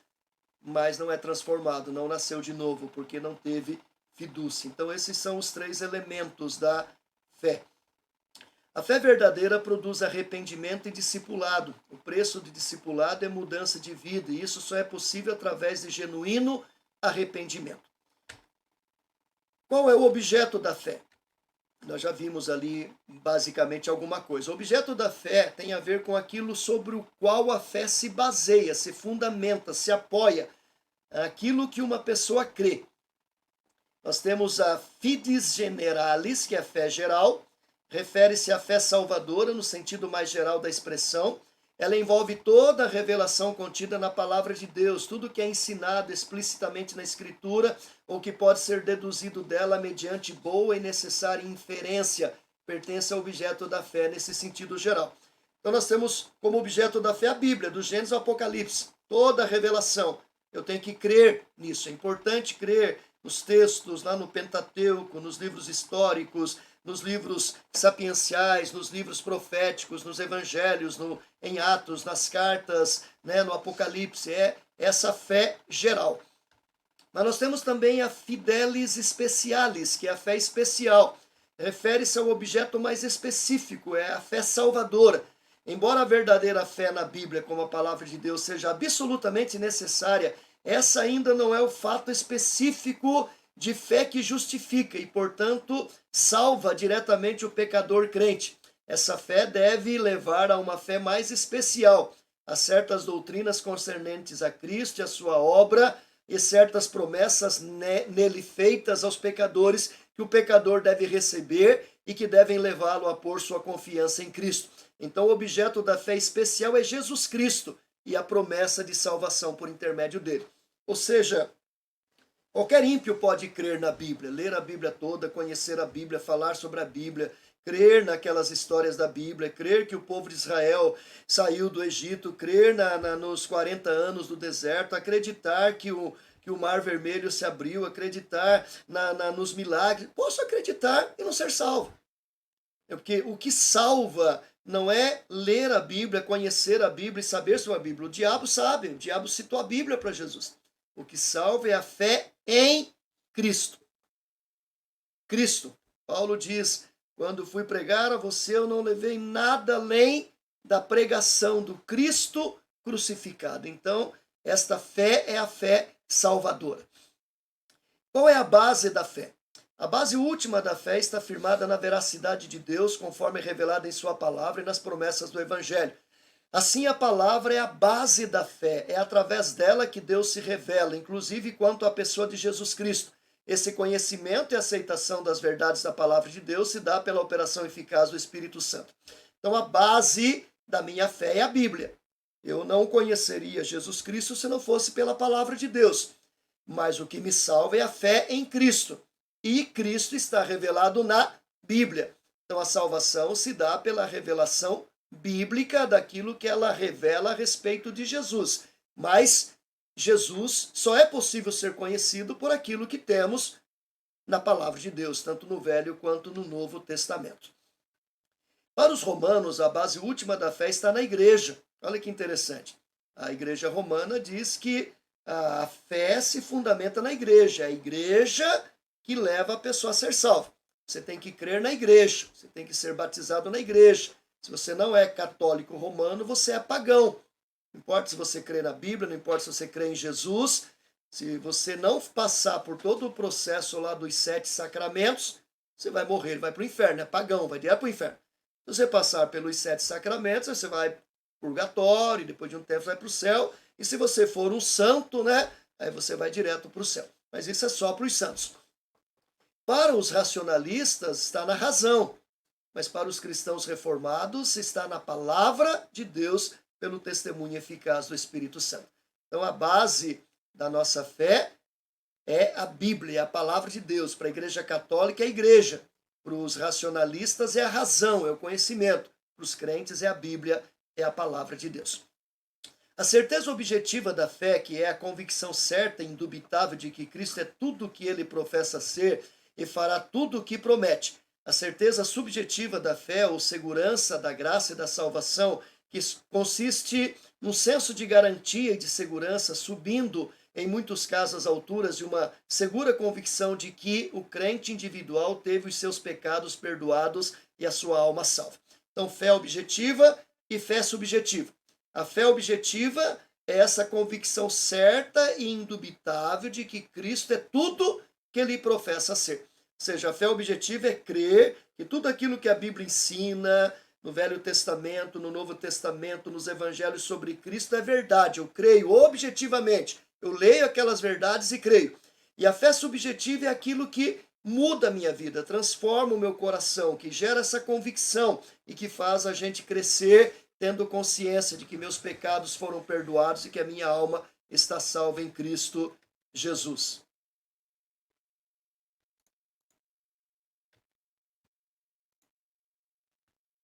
mas não é transformado, não nasceu de novo, porque não teve fidúcia. Então, esses são os três elementos da fé. A fé verdadeira produz arrependimento e discipulado. O preço de discipulado é mudança de vida, e isso só é possível através de genuíno arrependimento. Qual é o objeto da fé? Nós já vimos ali basicamente alguma coisa. O objeto da fé tem a ver com aquilo sobre o qual a fé se baseia, se fundamenta, se apoia, aquilo que uma pessoa crê. Nós temos a fides generalis, que é a fé geral, refere-se à fé salvadora no sentido mais geral da expressão. Ela envolve toda a revelação contida na palavra de Deus, tudo que é ensinado explicitamente na Escritura ou que pode ser deduzido dela mediante boa e necessária inferência, pertence ao objeto da fé nesse sentido geral. Então nós temos como objeto da fé a Bíblia, do Gênesis ao Apocalipse, toda a revelação. Eu tenho que crer nisso, é importante crer nos textos, lá no Pentateuco, nos livros históricos, nos livros sapienciais, nos livros proféticos, nos evangelhos, em Atos, nas cartas, no Apocalipse. É essa fé geral. Mas nós temos também a fidelis specialis, que é a fé especial. Refere-se ao objeto mais específico, é a fé salvadora. Embora a verdadeira fé na Bíblia, como a palavra de Deus, seja absolutamente necessária, essa ainda não é o fato específico de fé que justifica e, portanto, salva diretamente o pecador crente. Essa fé deve levar a uma fé mais especial, a certas doutrinas concernentes a Cristo e a sua obra e certas promessas nele feitas aos pecadores que o pecador deve receber e que devem levá-lo a pôr sua confiança em Cristo. Então, o objeto da fé especial é Jesus Cristo e a promessa de salvação por intermédio dele. Ou seja, qualquer ímpio pode crer na Bíblia, ler a Bíblia toda, conhecer a Bíblia, falar sobre a Bíblia, crer naquelas histórias da Bíblia, crer que o povo de Israel saiu do Egito, crer nos 40 anos do deserto, acreditar que o Mar Vermelho se abriu, acreditar nos milagres. Posso acreditar e não ser salvo. Porque o que salva não é ler a Bíblia, conhecer a Bíblia e saber sobre a Bíblia. O diabo sabe, o diabo citou a Bíblia para Jesus. O que salva é a fé em Cristo. Cristo. Paulo diz, quando fui pregar a você, eu não levei nada além da pregação do Cristo crucificado. Então, esta fé é a fé salvadora. Qual é a base da fé? A base última da fé está firmada na veracidade de Deus, conforme revelada em sua palavra e nas promessas do Evangelho. Assim, a palavra é a base da fé, é através dela que Deus se revela, inclusive quanto à pessoa de Jesus Cristo. Esse conhecimento e aceitação das verdades da palavra de Deus se dá pela operação eficaz do Espírito Santo. Então, a base da minha fé é a Bíblia. Eu não conheceria Jesus Cristo se não fosse pela palavra de Deus. Mas o que me salva é a fé em Cristo. E Cristo está revelado na Bíblia. Então, a salvação se dá pela revelação bíblica daquilo que ela revela a respeito de Jesus. Mas Jesus só é possível ser conhecido por aquilo que temos na palavra de Deus, tanto no Velho quanto no Novo Testamento. Para os romanos, a base última da fé está na igreja. Olha que interessante. A igreja romana diz que a fé se fundamenta na igreja. É a igreja que leva a pessoa a ser salva. Você tem que crer na igreja, você tem que ser batizado na igreja. Se você não é católico romano, você é pagão. Não importa se você crê na Bíblia, não importa se você crê em Jesus, se você não passar por todo o processo lá dos 7 sacramentos, você vai morrer, vai para o inferno, é pagão, vai direto para o inferno. Se você passar pelos 7 sacramentos, você vai para o purgatório, depois de um tempo vai para o céu, e se você for um santo, né, aí você vai direto para o céu. Mas isso é só para os santos. Para os racionalistas, está na razão, mas para os cristãos reformados, está na palavra de Deus, pelo testemunho eficaz do Espírito Santo. Então, a base da nossa fé é a Bíblia, é a palavra de Deus. Para a Igreja Católica é a igreja. Para os racionalistas é a razão, é o conhecimento. Para os crentes é a Bíblia, é a palavra de Deus. A certeza objetiva da fé, que é a convicção certa e indubitável de que Cristo é tudo o que ele professa ser e fará tudo o que promete. A certeza subjetiva da fé, ou segurança da graça e da salvação, que consiste num senso de garantia e de segurança, subindo, em muitos casos, às alturas de uma segura convicção de que o crente individual teve os seus pecados perdoados e a sua alma salva. Então, fé objetiva e fé subjetiva. A fé objetiva é essa convicção certa e indubitável de que Cristo é tudo que ele professa ser. Ou seja, a fé objetiva é crer que tudo aquilo que a Bíblia ensina, no Velho Testamento, no Novo Testamento, nos Evangelhos sobre Cristo é verdade. Eu creio objetivamente. Eu leio aquelas verdades e creio. E a fé subjetiva é aquilo que muda a minha vida, transforma o meu coração, que gera essa convicção e que faz a gente crescer tendo consciência de que meus pecados foram perdoados e que a minha alma está salva em Cristo Jesus.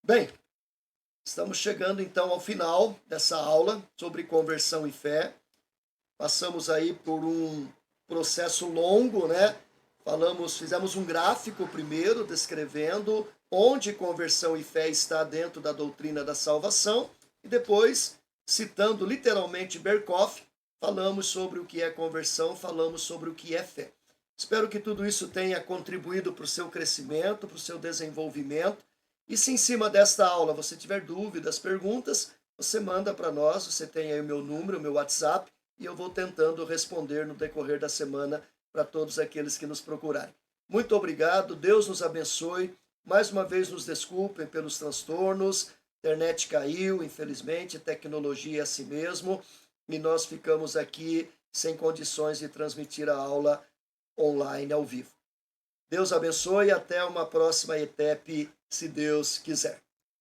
Bem, estamos chegando então ao final dessa aula sobre conversão e fé. Passamos aí por um processo longo, né? Fizemos um gráfico primeiro descrevendo onde conversão e fé está dentro da doutrina da salvação e depois, citando literalmente Berkhof, falamos sobre o que é conversão, falamos sobre o que é fé. Espero que tudo isso tenha contribuído para o seu crescimento, para o seu desenvolvimento. E se em cima desta aula você tiver dúvidas, perguntas, você manda para nós, você tem aí o meu número, o meu WhatsApp, e eu vou tentando responder no decorrer da semana para todos aqueles que nos procurarem. Muito obrigado, Deus nos abençoe. Mais uma vez nos desculpem pelos transtornos, a internet caiu, infelizmente, tecnologia é assim mesmo, e nós ficamos aqui sem condições de transmitir a aula online ao vivo. Deus abençoe e até uma próxima ETEP, se Deus quiser.